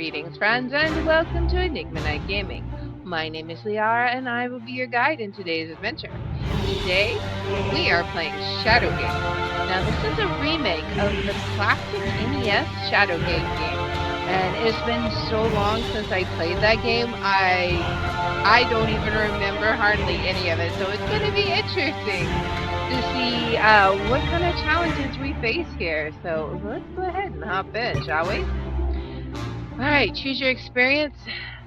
Greetings, friends, and welcome to Enigma Night Gaming. My name is Liara, and I will be your guide in today's adventure. Today, we are playing Shadowgate. Now, this is a remake of the classic NES Shadowgate game, and it's been so long since I played that game, I don't even remember hardly any of it, so it's going to be interesting to see what kind of challenges we face here. So let's go ahead and hop in, shall we? Alright, choose your experience.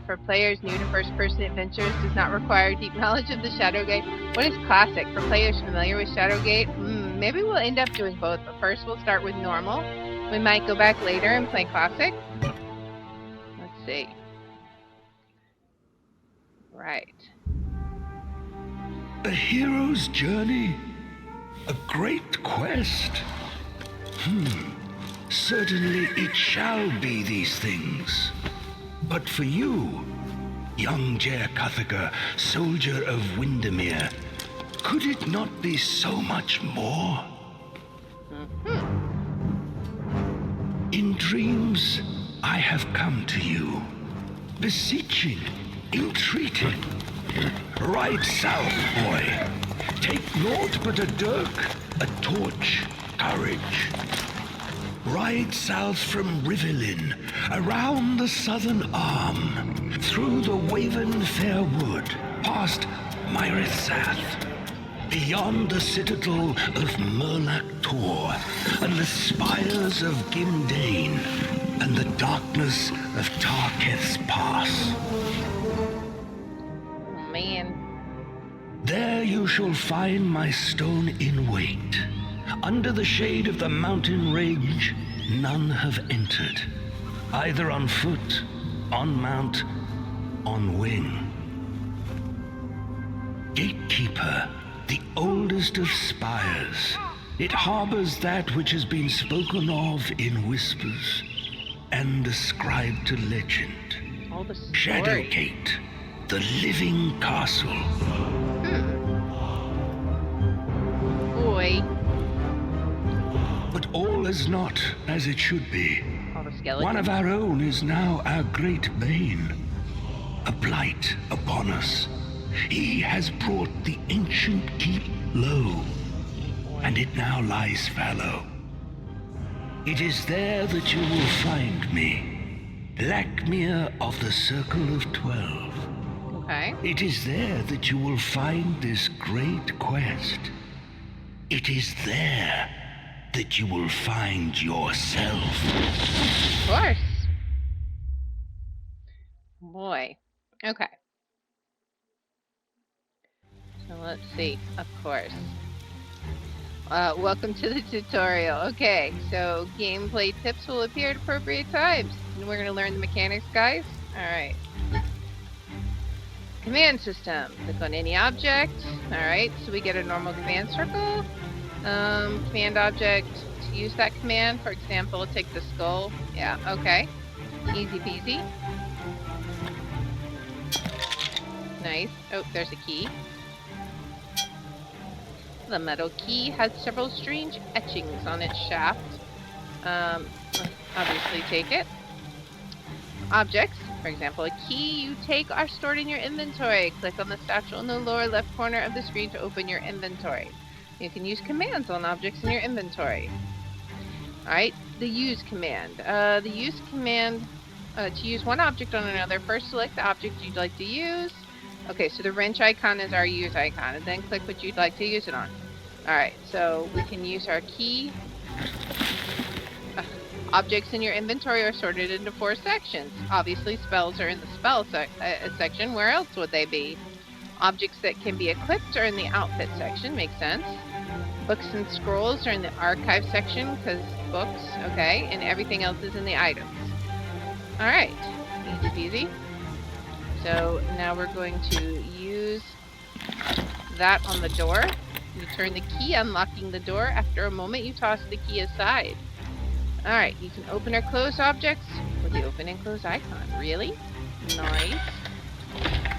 For players new to first-person adventures, does not require deep knowledge of the Shadowgate. What is classic? For players familiar with Shadowgate, maybe we'll end up doing both, but first we'll start with normal. We might go back later and play classic. Let's see. Right. A hero's journey? A great quest? Certainly it shall be these things. But for you, young Jer Cuthaka, soldier of Windermere, could it not be so much more? In dreams, I have come to you, beseeching, entreating. Ride south, boy. Take naught but a dirk, a torch, courage. Ride south from Rivelin, around the southern arm, through the Waven Fair Wood, past Myrithath, beyond the citadel of Murlak Tor, and the spires of Gimdane, and the darkness of Tarketh's Pass. Oh, man. There you shall find my stone in wait. Under the shade of the mountain range, none have entered, either on foot, on mount, on wing. Gatekeeper, the oldest of spires, it harbors that which has been spoken of in whispers and ascribed to legend. All the story. Shadowgate, the living castle. Boy. But all is not as it should be. All the skeletons. One of our own is now our great bane, a blight upon us. He has brought the ancient keep low, and it now lies fallow. It is there that you will find me, Blackmere of the Circle of 12. Okay. It is there that you will find this great quest. It is there that you will find yourself. Of course. Boy. Okay. So let's see. Of course. Welcome to the tutorial. Okay, so gameplay tips will appear at appropriate times. And we're going to learn the mechanics, guys. Alright. Command system. Click on any object. Alright, so we get a normal command circle. Command object to use that command. For example, take the skull. Yeah, okay. Easy peasy. Nice. Oh, there's a key. The metal key has several strange etchings on its shaft. Obviously take it. Objects. For example, a key you take are stored in your inventory. Click on the statue in the lower left corner of the screen to open your inventory. You can use commands on objects in your inventory. Alright, the use command. The use command, to use one object on another, first select the object you'd like to use. Okay, so the wrench icon is our use icon, and then click what you'd like to use it on. Alright, so we can use our key. Objects in your inventory are sorted into 4 sections. Obviously, spells are in the spell section. Where else would they be? Objects that can be equipped are in the outfit section. Makes sense. Books and scrolls are in the archive section, because books, okay, and everything else is in the items. Alright, easy peasy. So now we're going to use that on the door. You turn the key, unlocking the door. After a moment, you toss the key aside. Alright, you can open or close objects with the open and close icon. Really? Nice.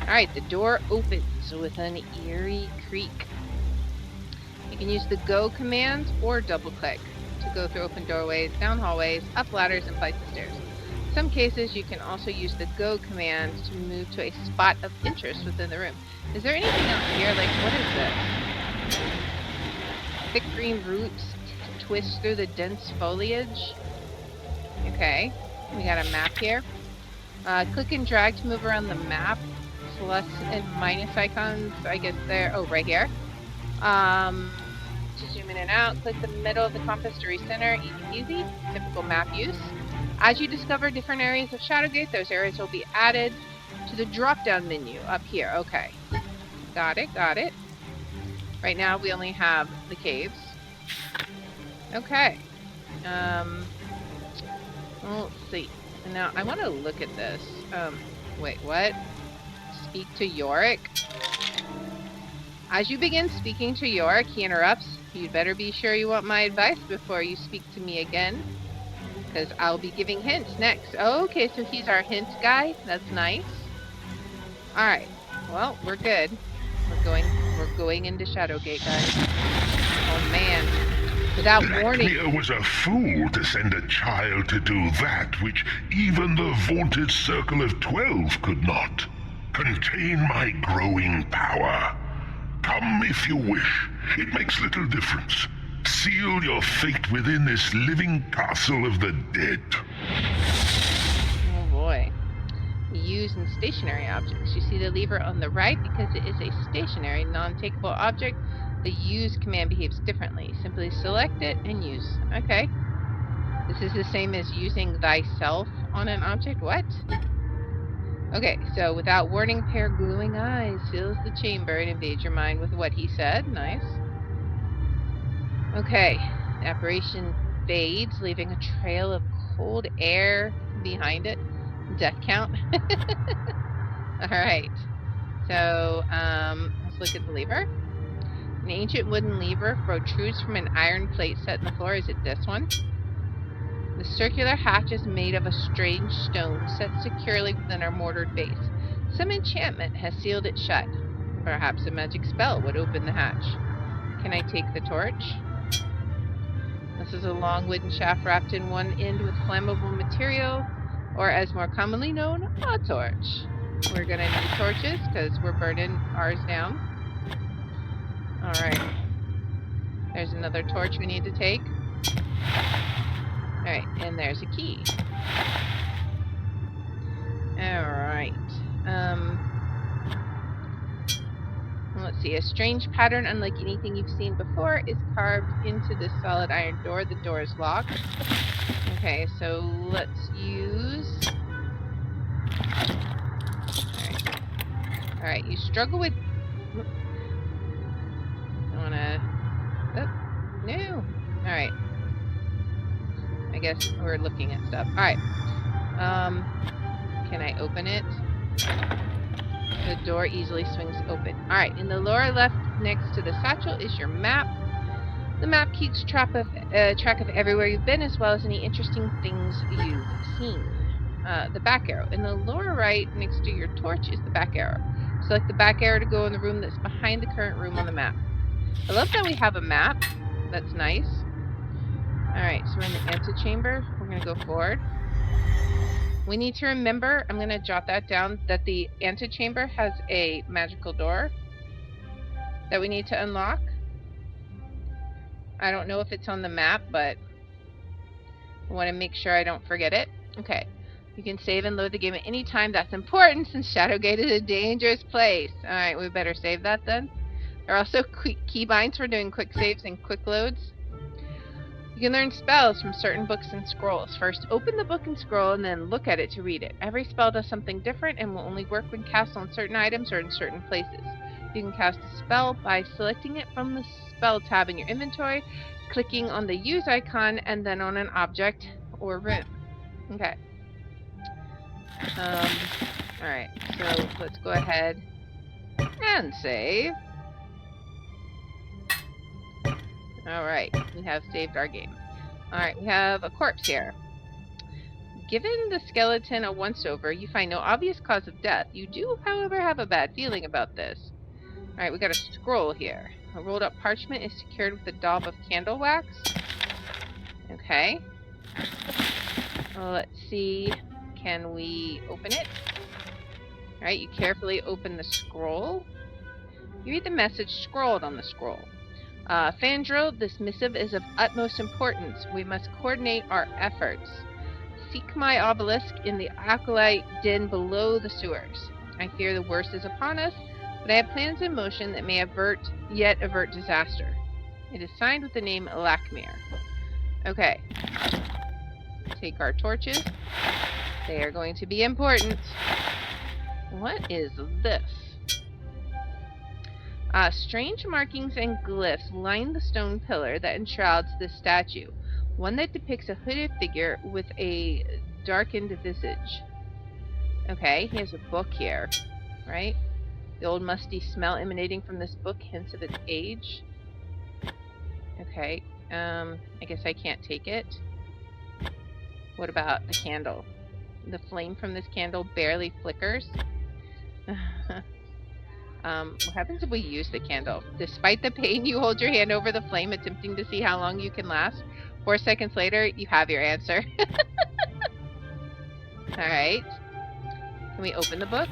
Alright, the door opens with an eerie creak. You can use the go command or double click to go through open doorways, down hallways, up ladders, and flights of stairs. some cases, you can also use the go command to move to a spot of interest within the room. Is there anything out here? Like, what is this? Thick green roots twist through the dense foliage. Okay, we got a map here. Click and drag to move around the map. Plus and minus icons, I guess there. Oh, right here. To zoom in and out, click the middle of the compass to recenter. Easy. Typical map use. As you discover different areas of Shadowgate, those areas will be added to the drop-down menu up here. Okay. Got it, got it. Right now, we only have the caves. Okay. Well, let's see. Now, I want to look at this. Wait, what? Speak to Yorick. As you begin speaking to Yorick, he interrupts. You'd better be sure you want my advice before you speak to me again, because I'll be giving hints next. Oh, okay, so he's our hint guy. That's nice. All right. Well, we're good. We're going into Shadowgate, guys. Oh man. Without warning. Blackbeard was a fool to send a child to do that which even the vaunted Circle of 12 could not. Contain my growing power. Come if you wish. It makes little difference. Seal your fate within this living castle of the dead. Oh boy. Use in stationary objects. You see the lever on the right because it is a stationary, non-takeable object. The use command behaves differently. Simply select it and use. Okay. This is the same as using thyself on an object. What? Okay, so without warning, a pair of glowing eyes fills the chamber and invades your mind with what he said. Nice. Okay, the apparition fades, leaving a trail of cold air behind it. Death count. Alright. So, let's look at the lever. An ancient wooden lever protrudes from an iron plate set in the floor. Is it this one? The circular hatch is made of a strange stone set securely within our mortared base. Some enchantment has sealed it shut. Perhaps a magic spell would open the hatch. Can I take the torch? This is a long wooden shaft wrapped in one end with flammable material, or as more commonly known, a torch. We're gonna need torches because we're burning ours down. Alright. There's another torch we need to take. Alright, and there's a key. Alright. Let's see. A strange pattern unlike anything you've seen before is carved into this solid iron door. The door is locked. Okay, so let's use... Alright, you struggle with... I wanna... Oh, no! Alright. I guess we're looking at stuff. Alright. Can I open it? The door easily swings open. Alright, in the lower left next to the satchel is your map. The map keeps track of everywhere you've been as well as any interesting things you've seen. The back arrow. In the lower right next to your torch is the back arrow. Select the back arrow to go in the room that's behind the current room on the map. I love that we have a map. That's nice. Alright, so we're in the antechamber. We're going to go forward. We need to remember, I'm going to jot that down, that the antechamber has a magical door that we need to unlock. I don't know if it's on the map, but I want to make sure I don't forget it. Okay. You can save and load the game at any time. That's important since Shadowgate is a dangerous place. Alright, we better save that then. There are also keybinds for doing quick saves and quick loads. You can learn spells from certain books and scrolls. First, open the book and scroll and then look at it to read it. Every spell does something different and will only work when cast on certain items or in certain places. You can cast a spell by selecting it from the spell tab in your inventory, clicking on the use icon, and then on an object or room. Okay. Alright, so let's go ahead and save. Alright, we have saved our game. Alright, we have a corpse here. Given the skeleton a once-over, you find no obvious cause of death. You do, however, have a bad feeling about this. Alright, we got a scroll here. A rolled up parchment is secured with a daub of candle wax. Okay. Let's see. Can we open it? Alright, you carefully open the scroll. You read the message scrawled on the scroll. Fandro, this missive is of utmost importance. We must coordinate our efforts. Seek my obelisk in the acolyte den below the sewers. I fear the worst is upon us, but I have plans in motion that may avert disaster. It is signed with the name Lakmir. Okay. Take our torches. They are going to be important. What is this? Strange markings and glyphs line the stone pillar that enshrouds this statue. One that depicts a hooded figure with a darkened visage. Okay, he has a book here, right? The old musty smell emanating from this book hints of its age. Okay, I guess I can't take it. What about the candle? The flame from this candle barely flickers. What happens if we use the candle? Despite the pain, you hold your hand over the flame, attempting to see how long you can last. 4 seconds later, you have your answer. Alright. Can we open the book?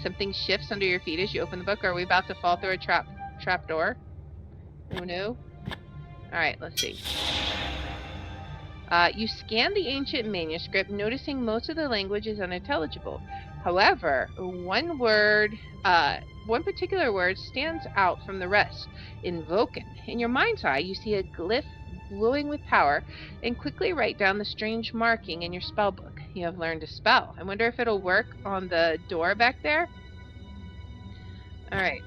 Something shifts under your feet as you open the book. Are we about to fall through a trap door? Oh no. Alright, let's see. You scan the ancient manuscript, noticing most of the language is unintelligible. However, one particular word stands out from the rest. Invoken. In your mind's eye, you see a glyph glowing with power, and quickly write down the strange marking in your spell book. You have learned a spell. I wonder if it'll work on the door back there. Alright,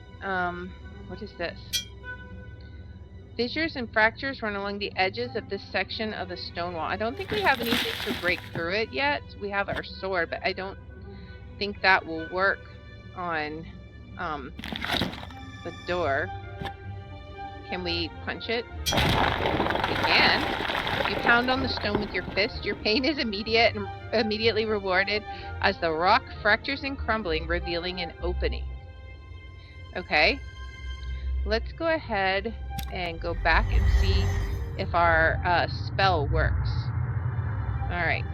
what is this? Fissures and fractures run along the edges of this section of the stone wall. I don't think we have anything to break through it yet. We have our sword, but I don't think that will work on the door. Can we punch it? We can. You pound on the stone with your fist. Your pain is immediate and immediately rewarded as the rock fractures and crumbling, revealing an opening. Okay. Let's go ahead and go back and see if our spell works. Alright.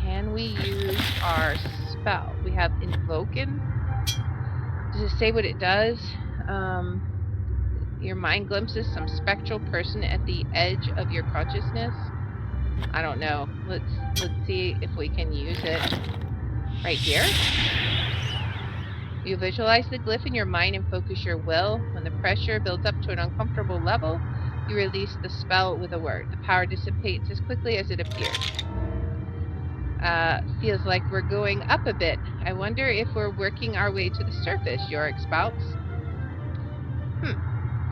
Can we use our spell? We have Invoken. Does it say what it does? Your mind glimpses some spectral person at the edge of your consciousness. I don't know. Let's see if we can use it right here. You visualize the glyph in your mind and focus your will. When the pressure builds up to an uncomfortable level, you release the spell with a word. The power dissipates as quickly as it appears. Feels like we're going up a bit. I wonder if we're working our way to the surface, Yorick spouts.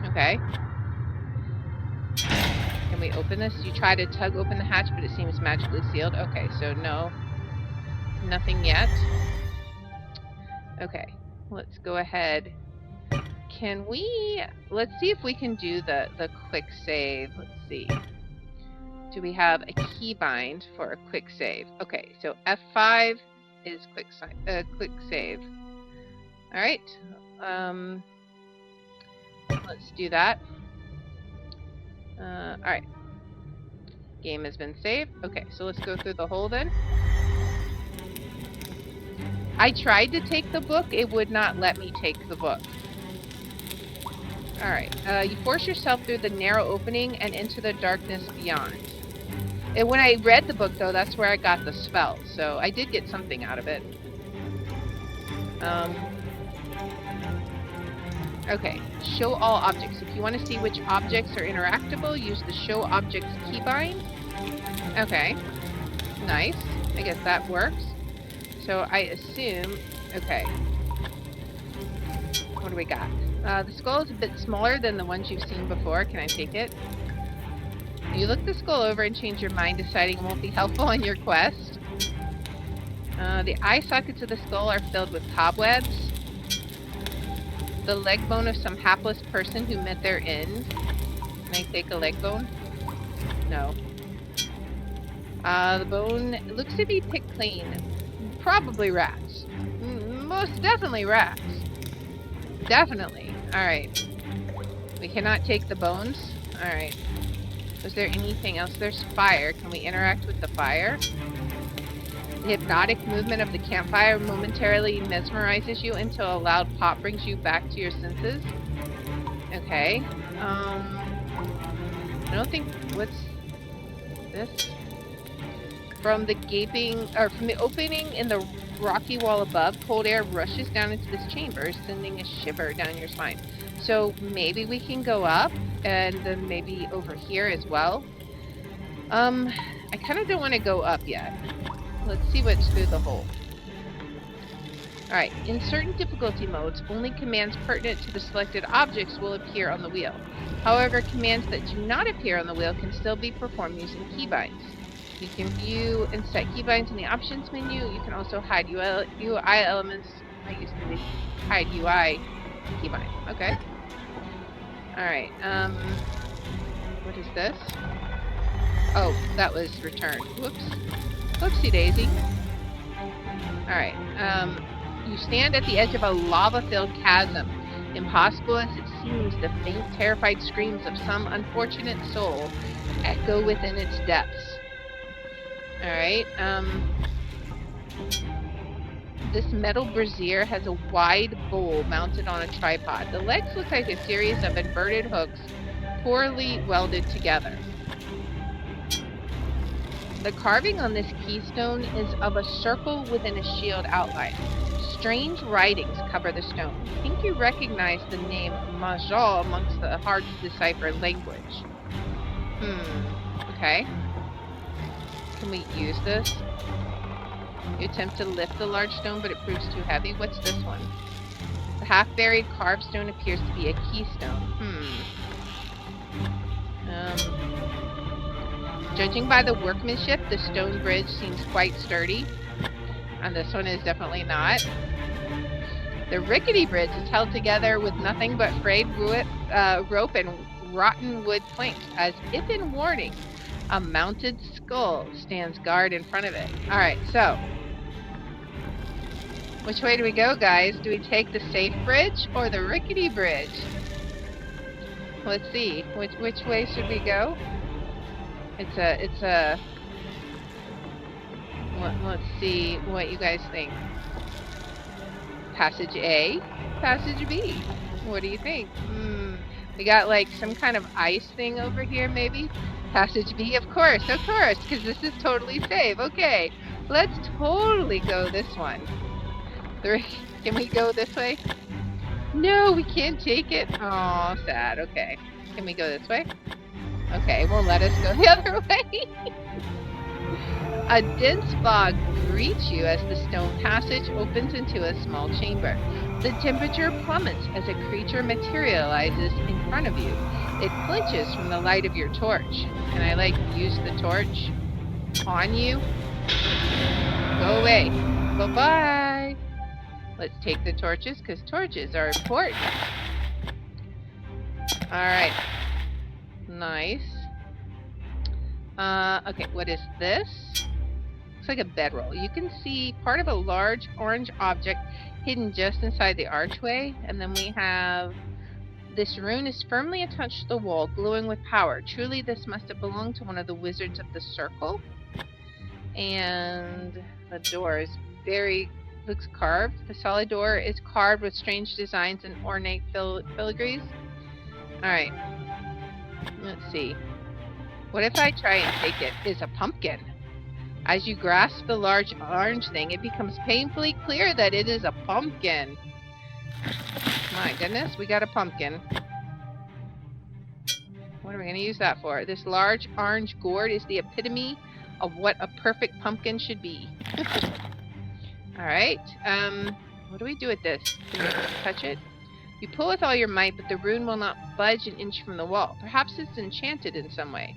Okay. Can we open this? You try to tug open the hatch, but it seems magically sealed. Okay, so no. Nothing yet. Okay. Let's go ahead. Can we... Let's see if we can do the quick save. Let's see. Do we have a keybind for a quick save? Okay, so F5 is quick save. Alright. Let's do that. Alright. Game has been saved. Okay, so let's go through the hole then. I tried to take the book. It would not let me take the book. Alright. You force yourself through the narrow opening and into the darkness beyond. And when I read the book, though, that's where I got the spell. So I did get something out of it. Okay. Show all objects. If you want to see which objects are interactable, use the Show Objects keybind. Okay. Nice. I guess that works. So I assume... Okay. What do we got? The skull is a bit smaller than the ones you've seen before. Can I take it? You look the skull over and change your mind, deciding it won't be helpful in your quest. The eye sockets of the skull are filled with cobwebs. The leg bone of some hapless person who met their end. Can I take a leg bone? No. The bone looks to be picked clean. Probably rats. Most definitely rats. Definitely. Alright. We cannot take the bones. Alright. Was there anything else? There's fire. Can we interact with the fire? The hypnotic movement of the campfire momentarily mesmerizes you until a loud pop brings you back to your senses. Okay. I don't think... What's this? From the opening in the rocky wall above, cold air rushes down into this chamber, sending a shiver down your spine. So maybe we can go up, and then maybe over here as well. I kind of don't want to go up yet. Let's see what's through the hole. Alright, in certain difficulty modes, only commands pertinent to the selected objects will appear on the wheel. However, commands that do not appear on the wheel can still be performed using keybinds. You can view and set keybinds in the options menu. You can also hide UI elements. I used to hide UI keybind. Okay. Alright, what is this? Oh, that was returned. Whoops. Whoopsie daisy. Alright, you stand at the edge of a lava-filled chasm. Impossible as it seems, the faint, terrified screams of some unfortunate soul echo within its depths. Alright, this metal brazier has a wide bowl mounted on a tripod. The legs look like a series of inverted hooks poorly welded together. The carving on this keystone is of a circle within a shield outline. Strange writings cover the stone. I think you recognize the name Majal amongst the hard-to-decipher language. Okay. Can we use this? You attempt to lift the large stone, but it proves too heavy. What's this one? The half-buried carved stone appears to be a keystone. Judging by the workmanship, the stone bridge seems quite sturdy. And this one is definitely not. The rickety bridge is held together with nothing but frayed rope and rotten wood planks, as if in warning. A mounted skull stands guard in front of it. Alright, so. Which way do we go, guys? Do we take the safe bridge or the rickety bridge? Let's see. Which way should we go? It's a... Let's see what you guys think. Passage A? Passage B? What do you think? We got like some kind of ice thing over here, maybe? Passage B, of course, because this is totally safe. Okay, let's totally go this one. Can we go this way? No, we can't take it. Oh, sad. Okay. Can we go this way? Okay, well, let us go the other way. A dense fog greets you as the stone passage opens into a small chamber. The temperature plummets as a creature materializes in front of you. It flinches from the light of your torch. Can I, like, use the torch on you? Go away. Bye-bye. Let's take the torches, because torches are important. Alright. Nice. Okay, what is this? Looks like a bedroll. You can see part of a large orange object hidden just inside the archway. And then we have... This rune is firmly attached to the wall, glowing with power. Truly, this must have belonged to one of the wizards of the circle. And the door is looks carved. The solid door is carved with strange designs and ornate filigrees. Alright. Let's see. What if I try and take it? It's a pumpkin. As you grasp the large orange thing, it becomes painfully clear that it is a pumpkin. My goodness, we got a pumpkin. What are we going to use that for? This large orange gourd is the epitome of what a perfect pumpkin should be. Alright, what do we do with this? Do we touch it? You pull with all your might, but the rune will not budge an inch from the wall. Perhaps it's enchanted in some way.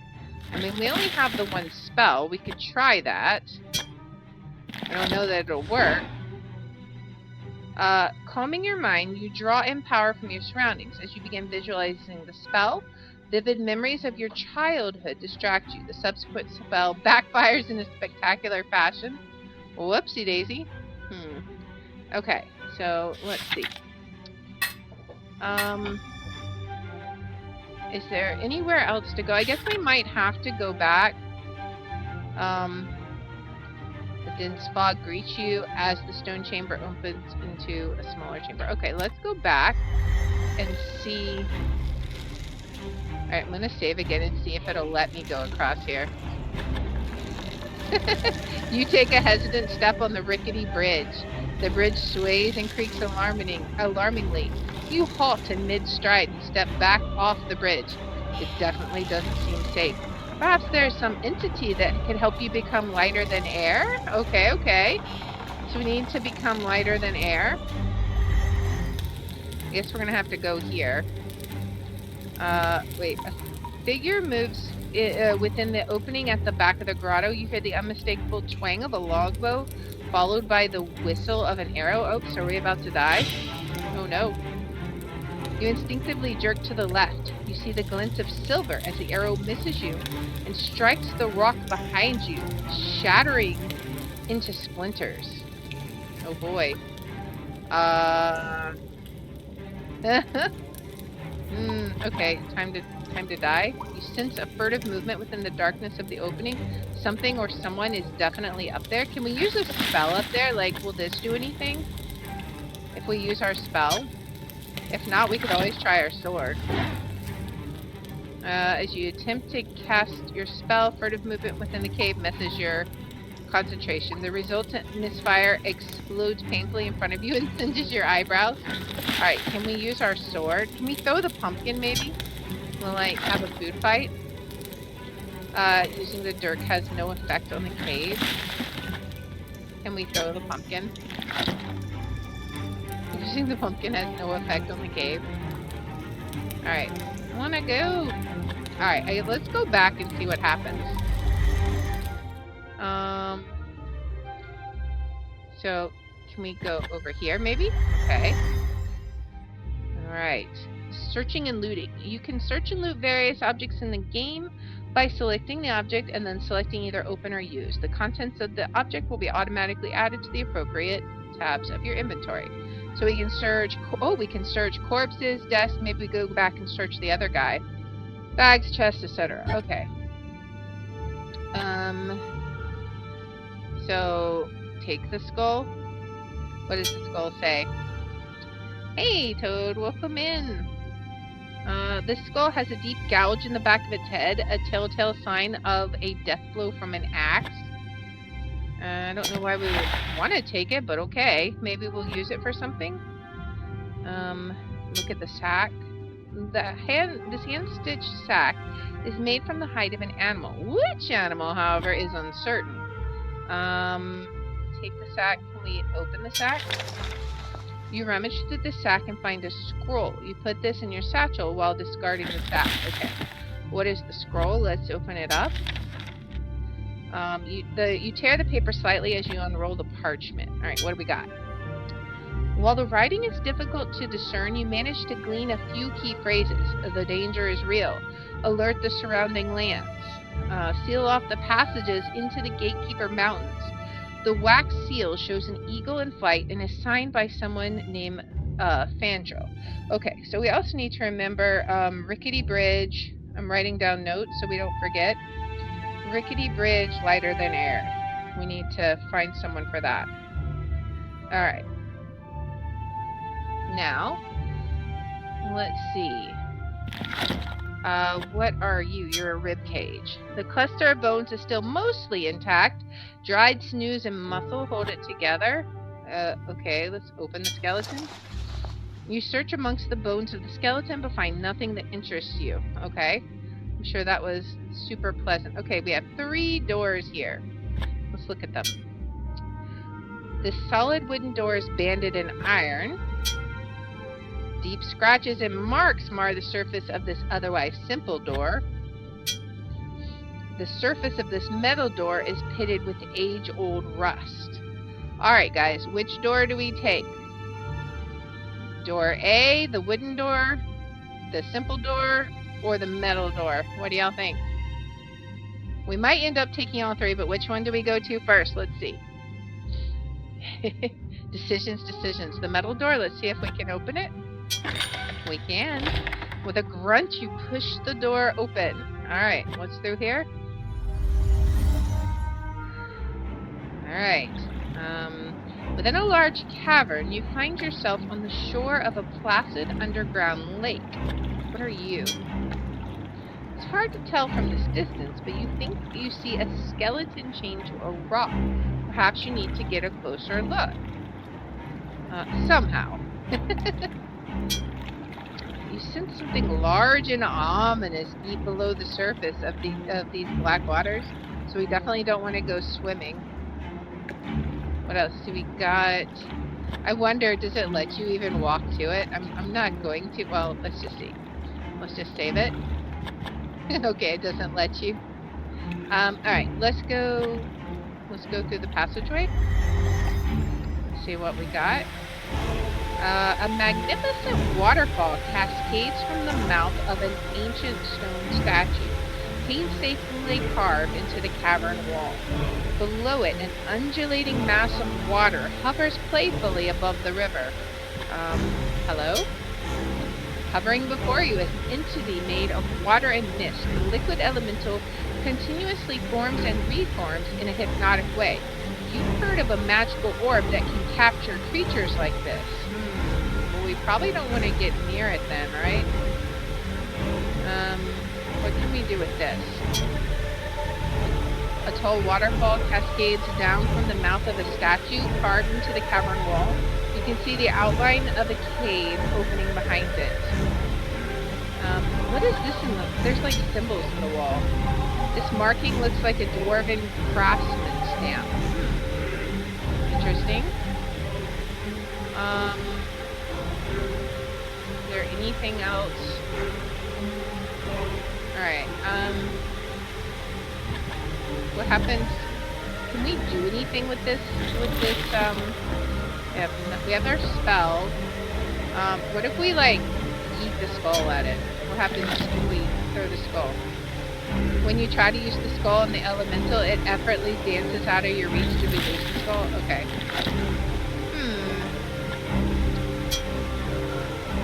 I mean, we only have the one spell. We could try that. I don't know that it'll work. Calming your mind, you draw in power from your surroundings. As you begin visualizing the spell, vivid memories of your childhood distract you. The subsequent spell backfires in a spectacular fashion. Whoopsie daisy. Okay, so let's see. Is there anywhere else to go? I guess we might have to go back. The Dense fog greets you as the stone chamber opens into a smaller chamber. Okay, let's go back and see. Alright, I'm gonna save again and see if it'll let me go across here. You take a hesitant step on the rickety bridge. The bridge sways and creaks alarmingly. You halt in mid-stride and step back off the bridge. It definitely doesn't seem safe. Perhaps there's some entity that could help you become lighter than air? Okay. So we need to become lighter than air. I guess we're gonna have to go here. Wait. A figure moves within the opening at the back of the grotto. You hear the unmistakable twang of a longbow, followed by the whistle of an arrow. Oh, so are we about to die? Oh no. You instinctively jerk to the left. You see the glint of silver as the arrow misses you and strikes the rock behind you, shattering into splinters. Oh boy. Okay, time to die. You sense a furtive movement within the darkness of the opening. Something or someone is definitely up there. Can we use a spell up there? Like, will this do anything? If we use our spell? If not, we could always try our sword. As you attempt to cast your spell, furtive movement within the cave messes your concentration. The resultant misfire explodes painfully in front of you and singes your eyebrows. Alright, can we use our sword? Can we throw the pumpkin, maybe? We'll, like, have a food fight. Using the dirk has no effect on the cave. Can we throw the pumpkin? Using the pumpkin has no effect on the cave. Alright, I wanna go. Alright, let's go back and see what happens. So, can we go over here, maybe? Okay. Alright. Searching and looting. You can search and loot various objects in the game by selecting the object and then selecting either open or use. The contents of the object will be automatically added to the appropriate tabs of your inventory. So we can search, we can search corpses, desks, maybe we go back and search the other guy. Bags, chests, etc. Okay. So, take the skull. What does the skull say? Hey, Toad, welcome in. This skull has a deep gouge in the back of its head, a telltale sign of a death blow from an axe. I don't know why we would want to take it, but okay. Maybe we'll use it for something. Look at the sack. This hand-stitched sack is made from the hide of an animal. Which animal, however, is uncertain. Take the sack. Can we open the sack? You rummage through the sack and find a scroll. You put this in your satchel while discarding the sack. Okay. What is the scroll? Let's open it up. You tear the paper slightly as you unroll the parchment. Alright, what do we got? While the writing is difficult to discern, you manage to glean a few key phrases. The danger is real. Alert the surrounding lands. Seal off the passages into the Gatekeeper Mountains. The wax seal shows an eagle in flight and is signed by someone named Fandro. Okay, so we also need to remember Rickety Bridge. I'm writing down notes so we don't forget. Rickety Bridge, lighter than air. We need to find someone for that. Alright. Now, let's see. What are you? You're a rib cage. The cluster of bones is still mostly intact. Dried snooze and muscle hold it together. Okay, let's open the skeleton. You search amongst the bones of the skeleton but find nothing that interests you. Okay. I'm sure that was super pleasant. Okay, we have 3 doors here. Let's look at them. This solid wooden door is banded in iron. Deep scratches and marks mar the surface of this otherwise simple door. The surface of this metal door is pitted with age-old rust. Alright guys, which door do we take? Door A, the wooden door, the simple door, or the metal door? What do y'all think? We might end up taking all 3, but which one do we go to first? Let's see. Decisions. The metal door, let's see if we can open it. We can. With a grunt, you push the door open. Alright, what's through here? Alright. Within a large cavern, you find yourself on the shore of a placid underground lake. What are you? It's hard to tell from this distance, but you think you see a skeleton chained to a rock. Perhaps you need to get a closer look. Somehow. You sense something large and ominous deep below the surface of these black waters, so we definitely don't want to go swimming. What else do we got? I wonder, does it let you even walk to it? I'm not going to. Well, let's just see. Let's just save it. Okay, it doesn't let you. Alright, let's go through the passageway. See what we got. A magnificent waterfall cascades from the mouth of an ancient stone statue, painstakingly carved into the cavern wall. Below it, an undulating mass of water hovers playfully above the river. Hello? Hovering before you is an entity made of water and mist. The liquid elemental continuously forms and reforms in a hypnotic way. You've heard of a magical orb that can capture creatures like this. Well, we probably don't want to get near it then, right? What can we do with this? A tall waterfall cascades down from the mouth of a statue carved into the cavern wall. You can see the outline of a cave opening behind it. What is this in the... There's like symbols in the wall. This marking looks like a dwarven craftsman stamp. Interesting. Is there anything else? Alright, what happens? Can we do anything with this, we have our spell. What if we, like, eat the skull at it? What happens if we throw the skull? When you try to use the skull in the elemental, it effortlessly dances out of your reach to release the skull? Okay.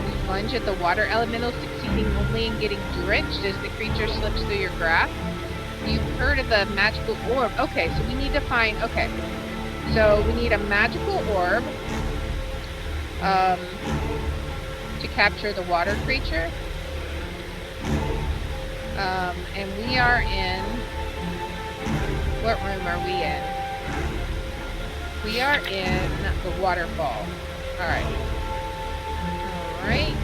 You lunge at the water elemental, succeeding only in getting drenched as the creature slips through your grasp. You've heard of the magical orb. Okay, so we need to find... Okay. So we need a magical orb to capture the water creature. And we are in... What room are we in? We are in the waterfall. Alright. Alright.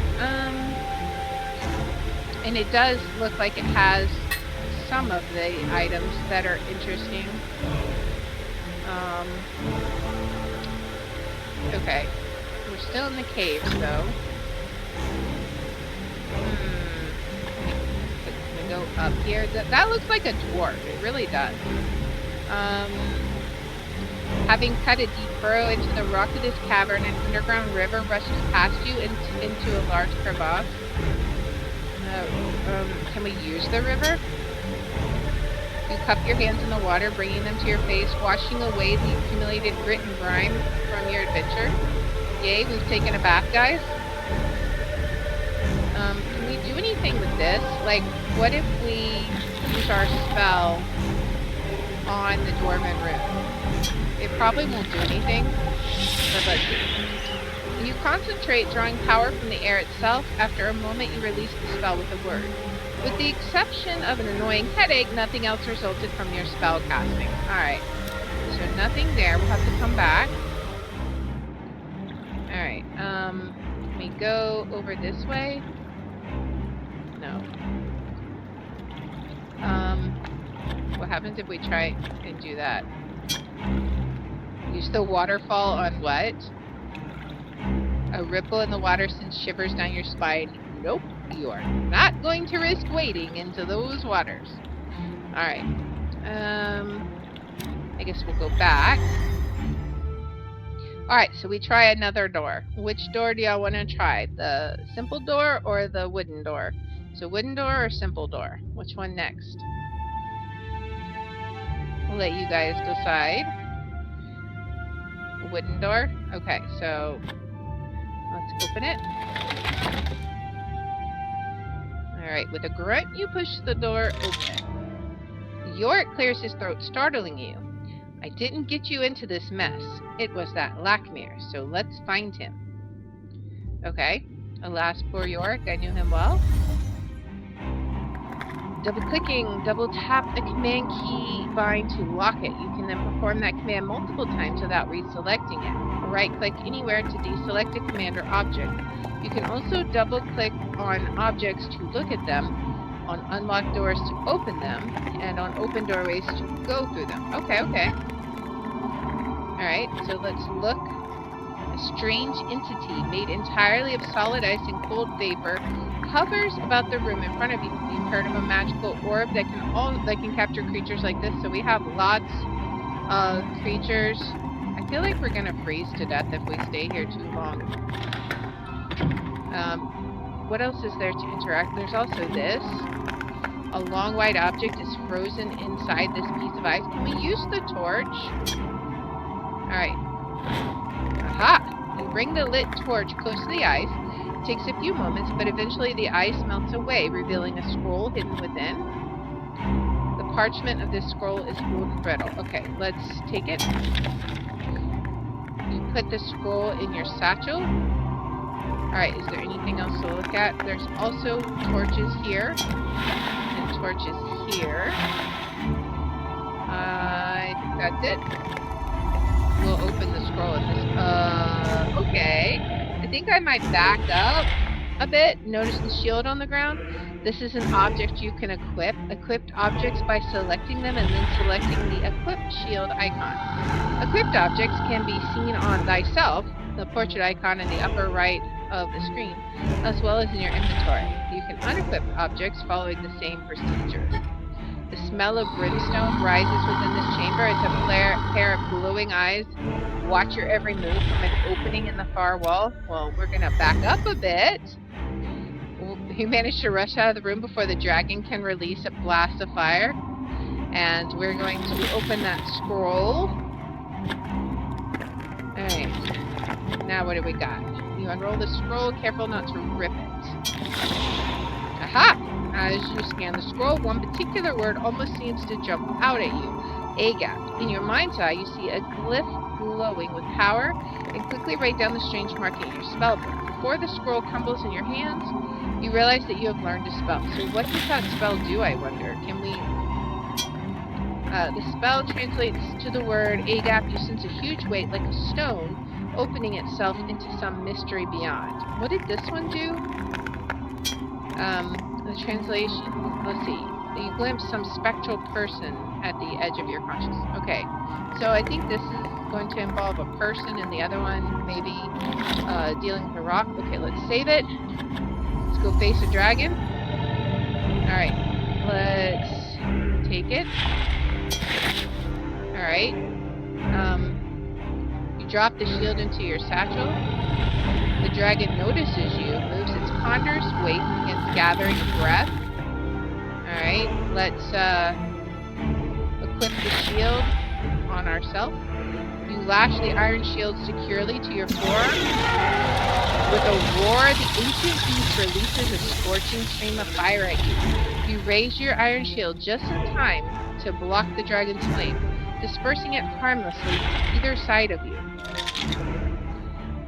And it does look like it has some of the items that are interesting. Okay. We're still in the caves, though. Gonna go up here. That looks like a dwarf. It really does. Having cut a deep furrow into the rock of this cavern, an underground river rushes past you into a large crevasse. Can we use the river? You cup your hands in the water, bringing them to your face, washing away the accumulated grit and grime from your adventure. Yay, we've taken a bath, guys. Can we do anything with this? Like, what if we use our spell on the dwarven room? It probably won't do anything, but let's see. You concentrate, drawing power from the air itself. After a moment, you release the spell with a word. With the exception of an annoying headache, nothing else resulted from your spell casting. Alright. So nothing there. We'll have to come back. Alright. Can we go over this way? No. What happens if we try and do that? Use the waterfall on what? A ripple in the water sends shivers down your spine. Nope. You are not going to risk wading into those waters. Alright. I guess we'll go back. Alright, so we try another door. Which door do y'all want to try? The simple door or the wooden door? So wooden door or simple door? Which one next? We'll let you guys decide. Wooden door? Okay, so let's open it. Alright, with a grunt, you push the door open. Yorick clears his throat, startling you. I didn't get you into this mess. It was that Lakmir, so let's find him. Okay. Alas, poor Yorick, I knew him well. Double-clicking, double-tap the command key bind to lock it. You can then perform that command multiple times without reselecting it. Right-click anywhere to deselect a command or object. You can also double-click on objects to look at them, on unlocked doors to open them, and on open doorways to go through them. Okay. Alright, so let's look. A strange entity made entirely of solid ice and cold vapor hovers about the room in front of you. You've heard of a magical orb that can capture creatures like this, so we have lots of creatures. I feel like we're gonna freeze to death if we stay here too long. What else is there to interact? There's also this. A long white object is frozen inside this piece of ice. Can we use the torch? Alright. Aha! You bring the lit torch close to the ice. It takes a few moments, but eventually the ice melts away, revealing a scroll hidden within. The parchment of this scroll is wood brittle. Okay, let's take it. You put the scroll in your satchel. Alright, is there anything else to look at? There's also torches here. And torches here. I think that's it. We'll open the scroll in this. Okay. I think I might back up a bit. Notice the shield on the ground? This is an object you can equip. Equipped objects by selecting them and then selecting the equipped shield icon. Equipped objects can be seen on thyself, the portrait icon in the upper right of the screen, as well as in your inventory. You can unequip objects following the same procedure. The smell of brimstone rises within this chamber. It's a pair of glowing eyes. Watch your every move from an opening in the far wall. Well, we're going to back up a bit. You managed to rush out of the room before the dragon can release a blast of fire. And we're going to open that scroll. Alright. Now what do we got? You unroll the scroll, careful not to rip it. Aha! As you scan the scroll, one particular word almost seems to jump out at you. Agap. In your mind's eye, you see a glyph glowing with power, and quickly write down the strange marking in your spellbook. Before the scroll crumbles in your hands, you realize that you have learned a spell. So what does that spell do, I wonder? Can we... the spell translates to the word Agap. You sense a huge weight, like a stone, opening itself into some mystery beyond. What did this one do? The translation, let's see. You glimpse some spectral person at the edge of your consciousness. Okay, so I think this is going to involve a person, and the other one maybe dealing with a rock. Okay, let's save it. Let's go face a dragon. Alright, let's take it. Alright. You drop the shield into your satchel. The dragon notices you, moves its ponderous weight against gathering breath. Alright, let's equip the shield on ourselves. You lash the iron shield securely to your forearm. With a roar, the ancient beast releases a scorching stream of fire at you. You raise your iron shield just in time to block the dragon's flame, dispersing it harmlessly to either side of you.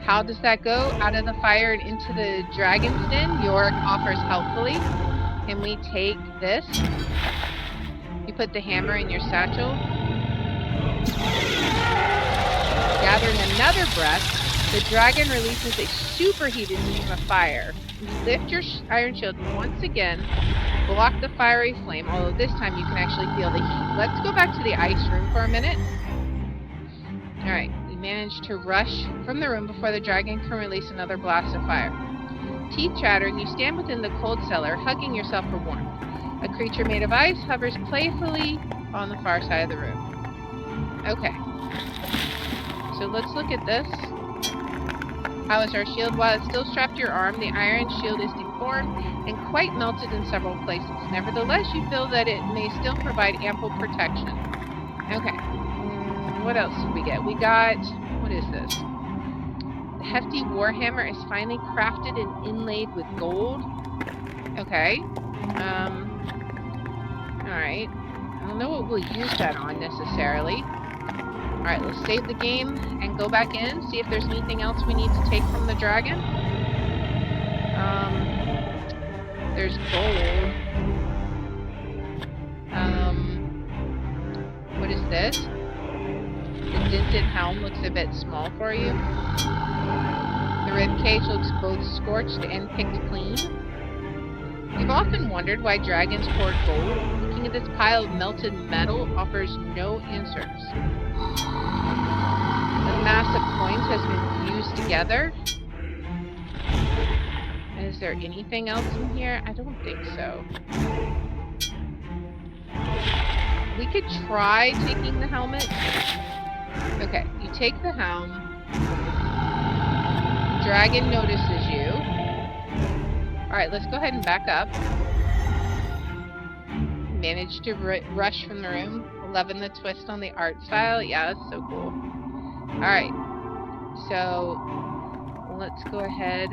How does that go? Out of the fire and into the dragon's den? Yorick offers helpfully. Can we take this? You put the hammer in your satchel. Gathering another breath, the dragon releases a superheated stream of fire. You lift your iron shield once again, block the fiery flame, although this time you can actually feel the heat. Let's go back to the ice room for a minute. Alright. Managed to rush from the room before the dragon can release another blast of fire. Teeth chattering, you stand within the cold cellar, hugging yourself for warmth. A creature made of ice hovers playfully on the far side of the room. Okay. So let's look at this. How is our shield? While it's still strapped to your arm, the iron shield is deformed and quite melted in several places. Nevertheless, you feel that it may still provide ample protection. Okay. What else did we get? We got... what is this? The hefty warhammer is finely crafted and inlaid with gold. Okay. Alright. I don't know what we'll use that on necessarily. Alright, let's save the game and go back in, see if there's anything else we need to take from the dragon. There's gold. What is this? The dented helm looks a bit small for you. The ribcage looks both scorched and picked clean. You've often wondered why dragons hoard gold. Looking at this pile of melted metal offers no answers. The mass of coins has been fused together. Is there anything else in here? I don't think so. We could try taking the helmet. Okay, you take the helm. Dragon notices you. Alright, let's go ahead and back up. Managed to rush from the room. Loving the twist on the art style. Yeah, that's so cool. Alright, so let's go ahead.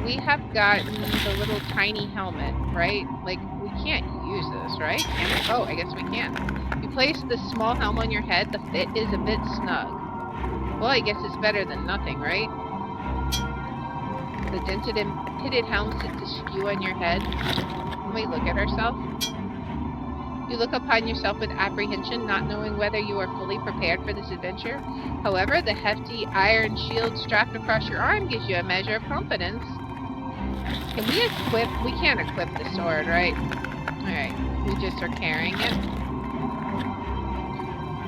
We have gotten the little tiny helmet, right? Like, we can't use this, right? Oh, I guess we can. You place the small helm on your head, the fit is a bit snug. Well, I guess it's better than nothing, right? The dented and pitted helm sits askew on your head. Can we look at ourselves? You look upon yourself with apprehension, not knowing whether you are fully prepared for this adventure. However, the hefty iron shield strapped across your arm gives you a measure of confidence. Can we equip? We can't equip the sword, right? Alright, we just are carrying it.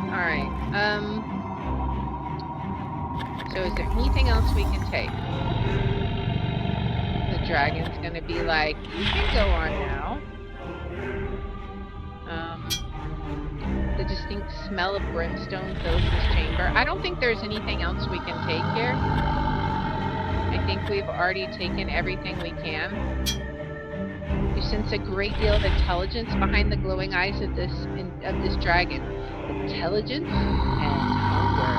Alright, so is there anything else we can take? The dragon's gonna be like, you can go on now. The distinct smell of brimstone fills this chamber. I don't think there's anything else we can take here. I think we've already taken everything we can. You sense a great deal of intelligence behind the glowing eyes of this dragon. Intelligence and hunger.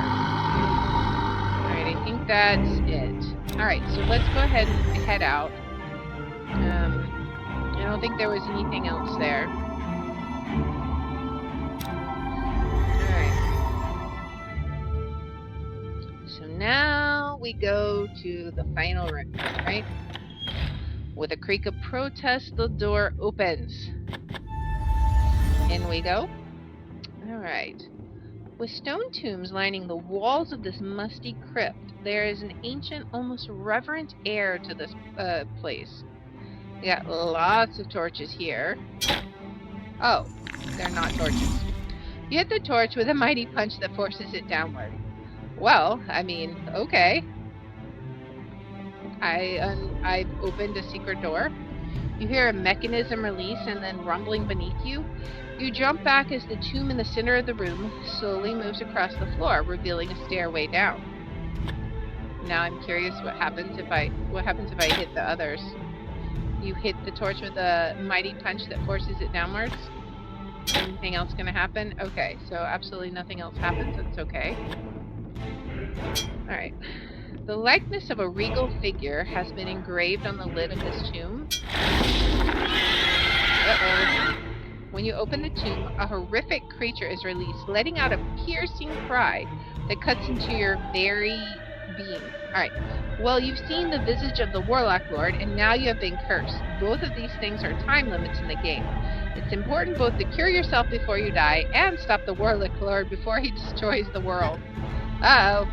Alright, I think that's it. Alright, so let's go ahead and head out. I don't think there was anything else there. Now we go to the final room, right? With a creak of protest, the door opens. In we go. Alright. With stone tombs lining the walls of this musty crypt, there is an ancient, almost reverent air to this place. We got lots of torches here. Oh, they're not torches. You hit the torch with a mighty punch that forces it downward. Well, I mean, okay. I've opened a secret door. You hear a mechanism release and then rumbling beneath you. You jump back as the tomb in the center of the room slowly moves across the floor, revealing a stairway down. Now I'm curious what happens if I hit the others. You hit the torch with a mighty punch that forces it downwards. Anything else gonna happen? Okay, so absolutely nothing else happens. That's okay. Alright. The likeness of a regal figure has been engraved on the lid of this tomb. Uh-oh. When you open the tomb, a horrific creature is released, letting out a piercing cry that cuts into your very being. Alright. Well, you've seen the visage of the Warlock Lord, and now you have been cursed. Both of these things are time limits in the game. It's important both to cure yourself before you die, and stop the Warlock Lord before he destroys the world. Uh-oh.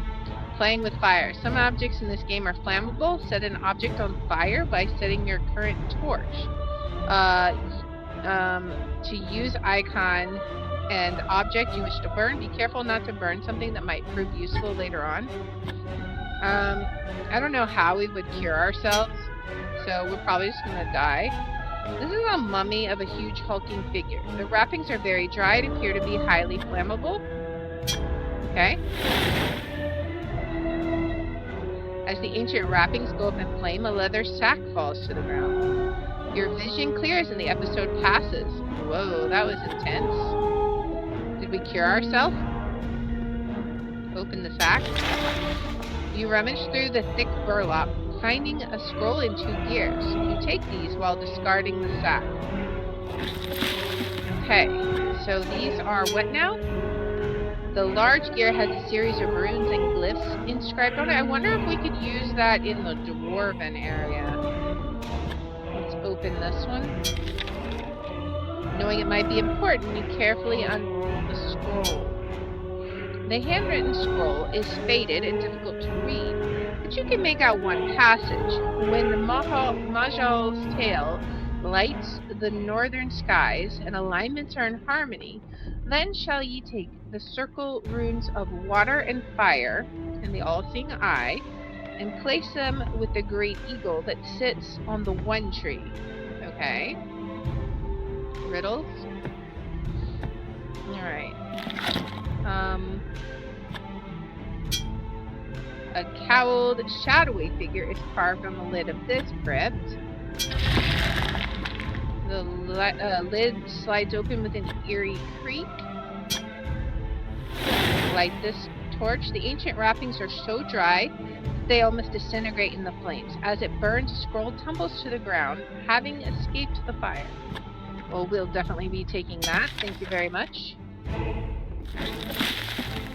Playing with fire. Some objects in this game are flammable. Set an object on fire by setting your current torch. To use icon and object you wish to burn, be careful not to burn something that might prove useful later on. I don't know how we would cure ourselves, so we're probably just gonna die. This is a mummy of a huge hulking figure. The wrappings are very dry and appear to be highly flammable. Okay. As the ancient wrappings go up in flame, a leather sack falls to the ground. Your vision clears and the episode passes. Whoa, that was intense. Did we cure ourselves? Open the sack. You rummage through the thick burlap, finding a scroll in 2 gears. You take these while discarding the sack. Okay, so these are what now? The large gear has a series of runes and glyphs inscribed on it. I wonder if we could use that in the dwarven area. Let's open this one. Knowing it might be important, you carefully unroll the scroll. The handwritten scroll is faded and difficult to read, but you can make out one passage. When the Majal's tail lights the northern skies and alignments are in harmony, then shall ye take the circle runes of water and fire and the all-seeing eye and place them with the great eagle that sits on the one tree. Okay. Riddles. Alright. A cowled, shadowy figure is carved on the lid of this crypt. The lid slides open with an eerie creak. Light this torch. The ancient wrappings are so dry they almost disintegrate in the flames. As it burns, the scroll tumbles to the ground, having escaped the fire. Well, we'll definitely be taking that. Thank you very much.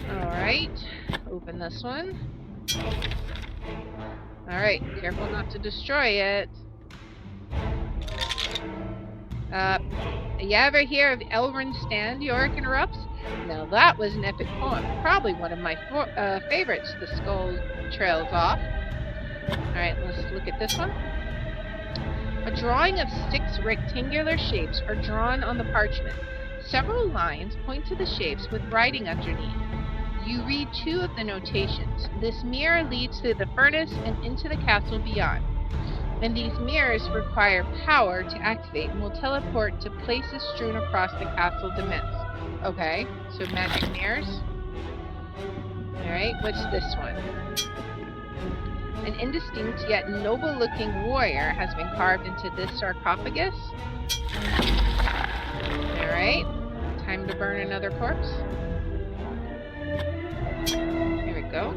Alright. Open this one. Alright. Careful not to destroy it. You ever hear of Elrond's Stand? Yorick interrupts. Now that was an epic poem. Probably one of my favorites. The skull trails off. Alright, let's look at this one. A drawing of 6 rectangular shapes are drawn on the parchment. Several lines point to the shapes with writing underneath. You read 2 of the notations. This mirror leads through the furnace and into the castle beyond. And these mirrors require power to activate and will teleport to places strewn across the castle demesnes. Okay, so magic mirrors. Alright, what's this one? An indistinct yet noble-looking warrior has been carved into this sarcophagus. Alright, time to burn another corpse. Here we go.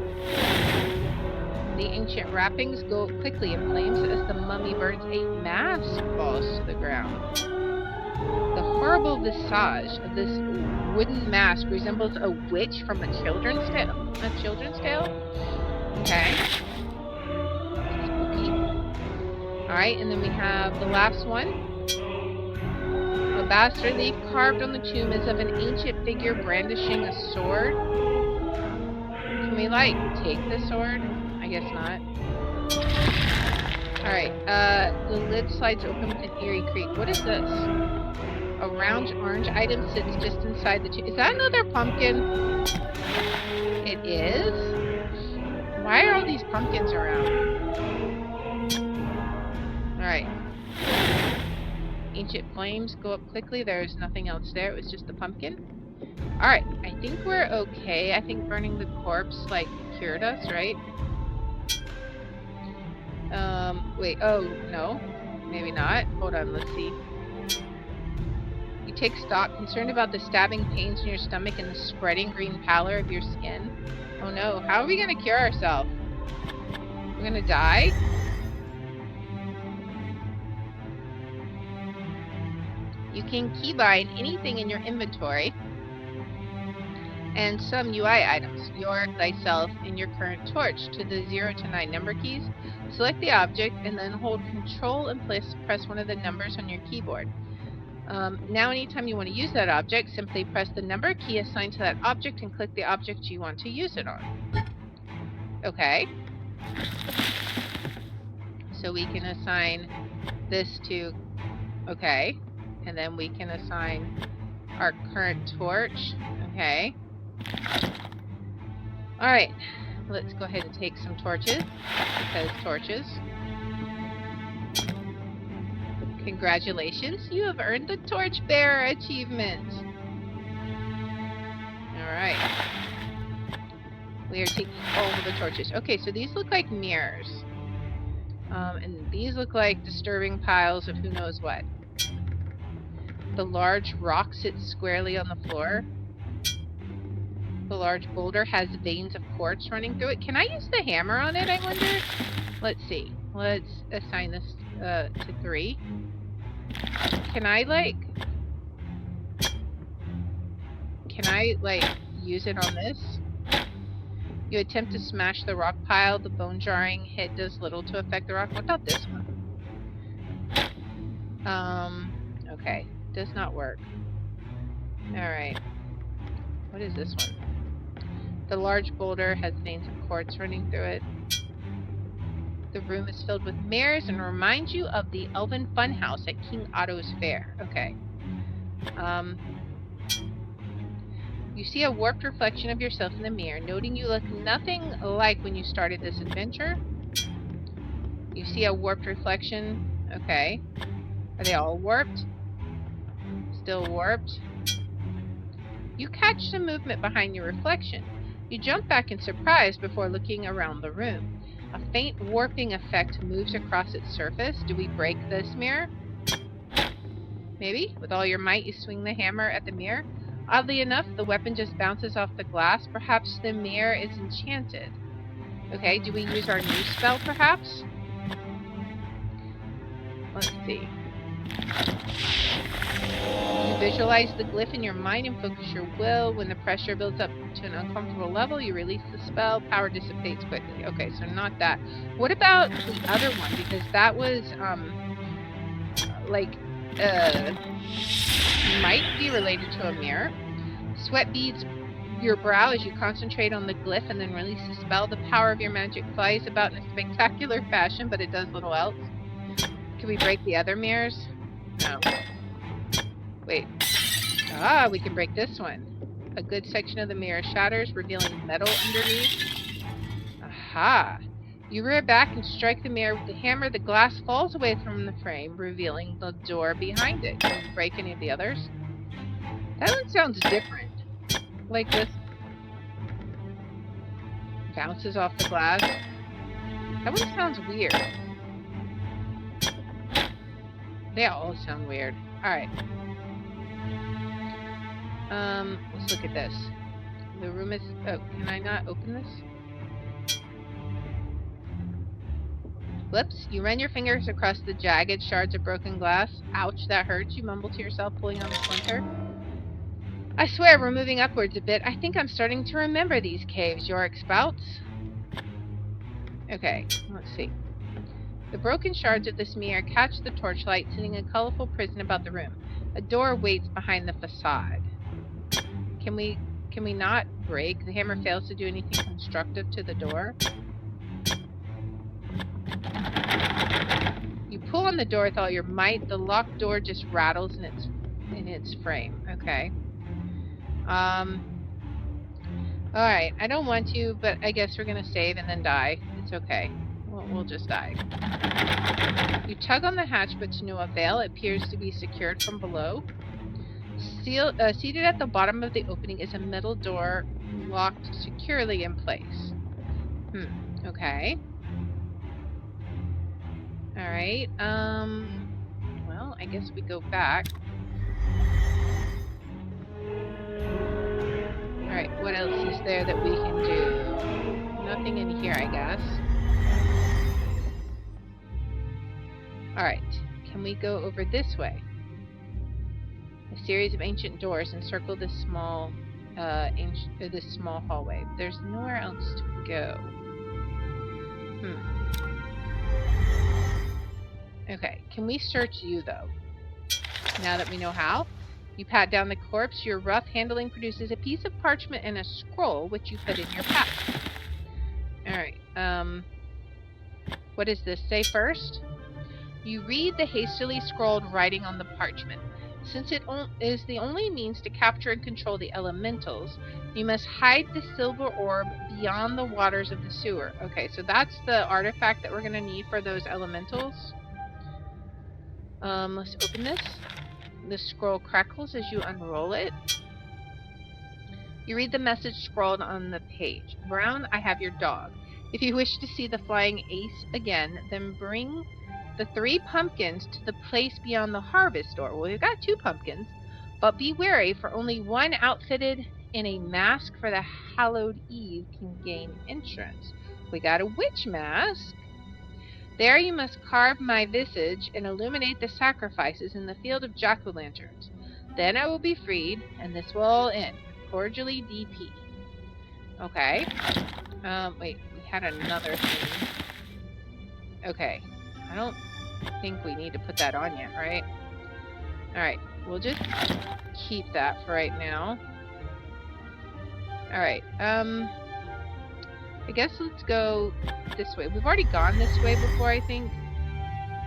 The ancient wrappings go quickly in flames as the mummy burns. A mask falls to the ground. The horrible visage of this wooden mask resembles a witch from a children's tale. A children's tale? Okay. Spooky. Alright, and then we have the last one. A bas-relief carved on the tomb is of an ancient figure brandishing a sword. Can we, like, take the sword? I guess not. Alright, the lid slides open with an eerie creak. What is this? A round orange item sits just inside the tomb. Is that another pumpkin? It is? Why are all these pumpkins around? Alright. Ancient flames go up quickly. There's nothing else there. It was just the pumpkin. Alright, I think we're okay. I think burning the corpse, like, cured us, right? Wait, oh, no. Maybe not. Hold on, let's see. You take stock, concerned about the stabbing pains in your stomach and the spreading green pallor of your skin. Oh no, how are we gonna cure ourselves? We're gonna die? You can keybind anything in your inventory and some UI items. Yorick thyself in your current torch to the 0 to 9 number keys. Select the object and then hold Control and press one of the numbers on your keyboard. Now anytime you want to use that object, simply press the number key assigned to that object and click the object you want to use it on. Okay. So we can assign this to... Okay. And then we can assign our current torch. Okay. Alright. Let's go ahead and take some torches. Because torches. Congratulations, you have earned the Torchbearer achievement. Alright. We are taking all of the torches. Okay, so these look like mirrors. And these look like disturbing piles of who knows what. The large rock sits squarely on the floor. The large boulder has veins of quartz running through it. Can I use the hammer on it, I wonder? Let's see. Let's assign this to 3. Can I, like, use it on this. You attempt to smash the rock pile. The bone-jarring hit does little to affect the rock. What about this one? Okay. Does not work. Alright. What is this one? The large boulder has veins of quartz running through it. The room is filled with mirrors and reminds you of the Elven Funhouse at King Otto's Fair. Okay. You see a warped reflection of yourself in the mirror, noting you look nothing like when you started this adventure. You see a warped reflection. Okay. Are they all warped? Still warped. You catch some movement behind your reflection. You jump back in surprise before looking around the room. A faint warping effect moves across its surface. Do we break this mirror? Maybe. With all your might, you swing the hammer at the mirror. Oddly enough, the weapon just bounces off the glass. Perhaps the mirror is enchanted. Okay, do we use our new spell, perhaps? Let's see. You visualize the glyph in your mind and focus your will. When the pressure builds up to an uncomfortable level, you release the spell. Power dissipates quickly. Okay, so not that. What about the other one? Because that was, might be related to a mirror. Sweat beads your brow as you concentrate on the glyph and then release the spell. The power of your magic flies about in a spectacular fashion, but it does little else. Can we break the other mirrors? No. Wait. Ah, we can break this one. A good section of the mirror shatters, revealing metal underneath. Aha! You rear back and strike the mirror with the hammer. The glass falls away from the frame, revealing the door behind it. Can we break any of the others? That one sounds different. Like this. Bounces off the glass. That one sounds weird. They all sound weird. Alright. Let's look at this. The room is... Oh, can I not open this? Whoops. You run your fingers across the jagged shards of broken glass. Ouch, that hurts. You mumble to yourself, pulling on the splinter. I swear we're moving upwards a bit. I think I'm starting to remember these caves, Yorick spouts. Okay, let's see. The broken shards of this mirror catch the torchlight, sending a colorful prison about the room. A door waits behind the facade. Can we not break? The hammer fails to do anything constructive to the door. You pull on the door with all your might. The locked door just rattles in its frame. Okay. Alright, I don't want to, but I guess we're gonna save and then die. It's okay. We'll just die. You tug on the hatch, but to no avail. It appears to be secured from below. Seated at the bottom of the opening is a metal door locked securely in place. Okay. Alright, well, I guess we go back. Alright, what else is there that we can do? Nothing in here, I guess. Alright, can we go over this way? A series of ancient doors encircle this small hallway. There's nowhere else to go. Okay, can we search you, though? Now that we know how. You pat down the corpse. Your rough handling produces a piece of parchment and a scroll, which you put in your pack. Alright, what does this say first? You read the hastily scrawled writing on the parchment. Since it is the only means to capture and control the elementals, you must hide the silver orb beyond the waters of the sewer. Okay, so that's the artifact that we're going to need for those elementals. Let's open this. The scroll crackles as you unroll it. You read the message scrawled on the page. Brown, I have your dog. If you wish to see the flying ace again, then bring the 3 pumpkins to the place beyond the harvest door. Well, we've got 2 pumpkins, but be wary, for only one outfitted in a mask for the hallowed eve can gain entrance. We got a witch mask. There you must carve my visage and illuminate the sacrifices in the field of jack-o'-lanterns. Then I will be freed, and this will all end. Cordially DP. Okay. Wait, we had another thing. Okay. I don't think we need to put that on yet, right? Alright, we'll just keep that for right now. Alright, I guess let's go this way. We've already gone this way before, I think.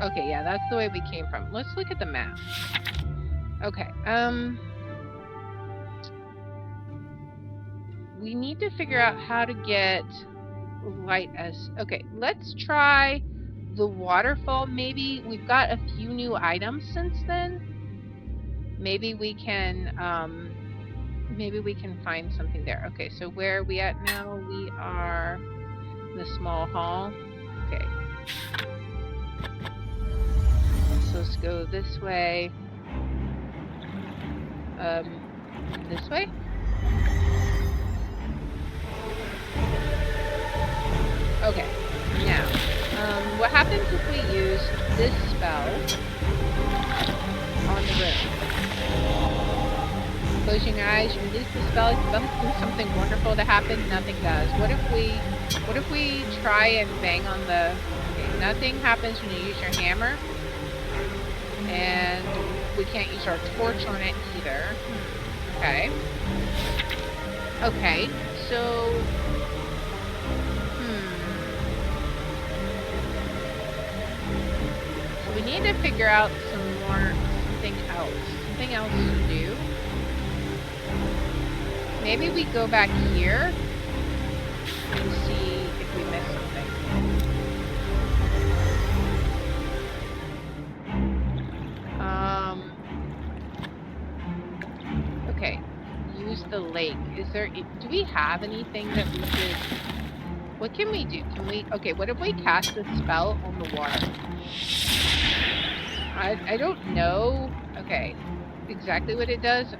Okay, yeah, that's the way we came from. Let's look at the map. Okay, we need to figure out how to get light as... Okay, let's try the waterfall. Maybe we've got a few new items since then. Maybe we can find something there. Okay, so where are we at now? We are in the small hall. Okay. So let's go this way. This way? Okay. Now, what happens if we use this spell on the room? Closing your eyes, you release the spell, expecting something wonderful to happen, nothing does. What if we try and bang on the... Okay, nothing happens when you use your hammer. And we can't use our torch on it either. Okay. Okay, so... So we need to figure out something else to do. Maybe we go back here and see if we missed something. Okay. Use the lake. Do we have anything that we could... What can we do? Okay, what if we cast a spell on the water? I don't know, okay, exactly what it does.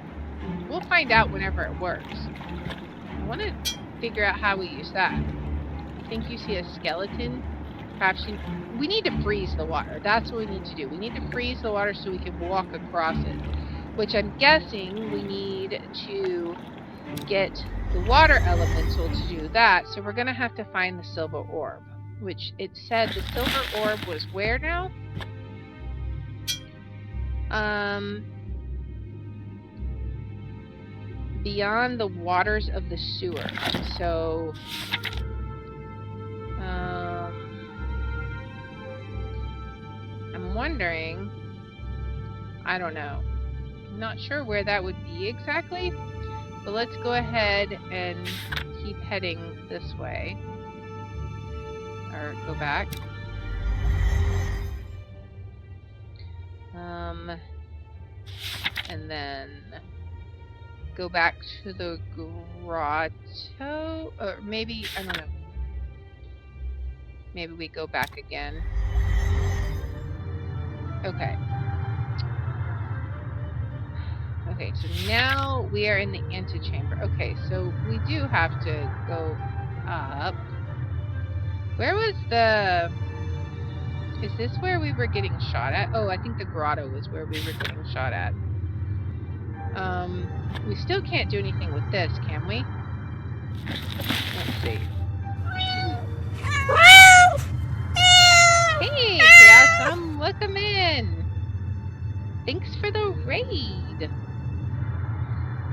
We'll find out whenever it works. I want to figure out how we use that. I think you see a skeleton. Perhaps we need to freeze the water. That's what we need to do. We need to freeze the water so we can walk across it. Which I'm guessing we need to get the water elemental to do that. So we're going to have to find the silver orb. Which it said the silver orb was where now? Beyond the waters of the sewer. So, I'm wondering, I don't know. I'm not sure where that would be exactly, but let's go ahead and keep heading this way. Or go back. And then go back to the grotto, or maybe, I don't know. Maybe we go back again. Okay. Okay, so now we are in the antechamber. Okay, so we do have to go up. Where was the... Is this where we were getting shot at? Oh, I think the grotto was where we were getting shot at. We still can't do anything with this, can we? Let's see. Hey, Blossom, welcome in. Thanks for the raid.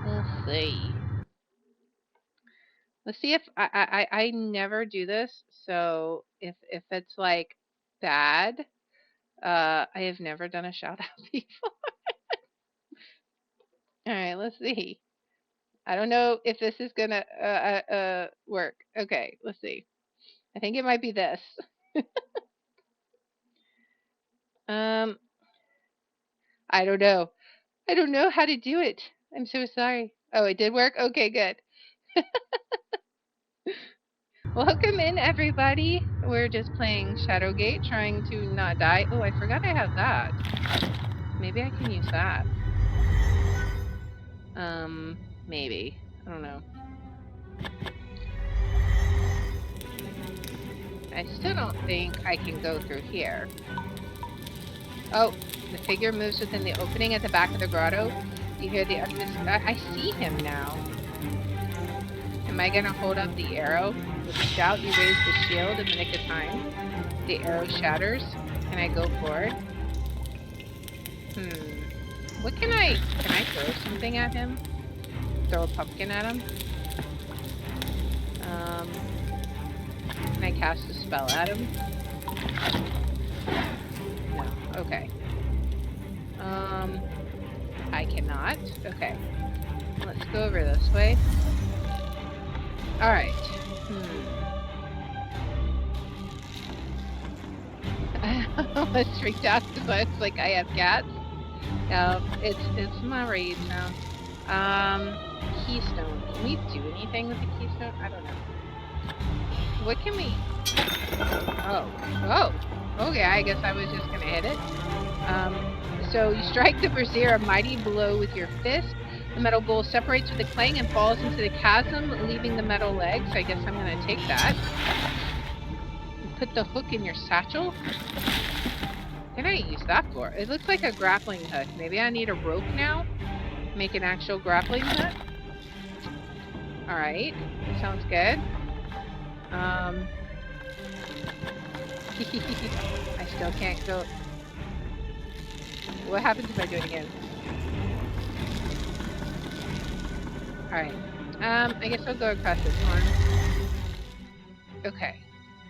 Let's see. Let's see if I never do this, so if it's like bad, I have never done a shout out before. All right, let's see. I don't know if this is gonna work. Okay, let's see. I think it might be this. I don't know. I don't know how to do it. I'm so sorry. Oh, it did work? Okay, good. Welcome in, everybody. We're just playing Shadowgate, trying to not die. Oh, I forgot I have that. Maybe I can use that. Maybe. I don't know. I still don't think I can go through here. Oh, the figure moves within the opening at the back of the grotto. You hear the I see him now. Am I gonna hold up the arrow? With a shout, you raise the shield in the nick of time. The arrow shatters. Can I go forward? What can I throw something at him? Throw a pumpkin at him? Can I cast a spell at him? No. Okay. I cannot. Okay. Let's go over this way. Alright. I almost freaked out because I was like, I have cats. No, it's my rage now. Keystone. Can we do anything with the keystone? I don't know. What can we... Oh. Okay, I guess I was just gonna hit it. So you strike the brazier a mighty blow with your fist. The metal bowl separates with a clang and falls into the chasm, leaving the metal legs. I guess I'm gonna take that. Put the hook in your satchel. What can I use that for? It looks like a grappling hook. Maybe I need a rope now? Make an actual grappling hook? Alright, sounds good. I still can't go. What happens if I do it again? Alright. I guess I'll go across this one. Okay.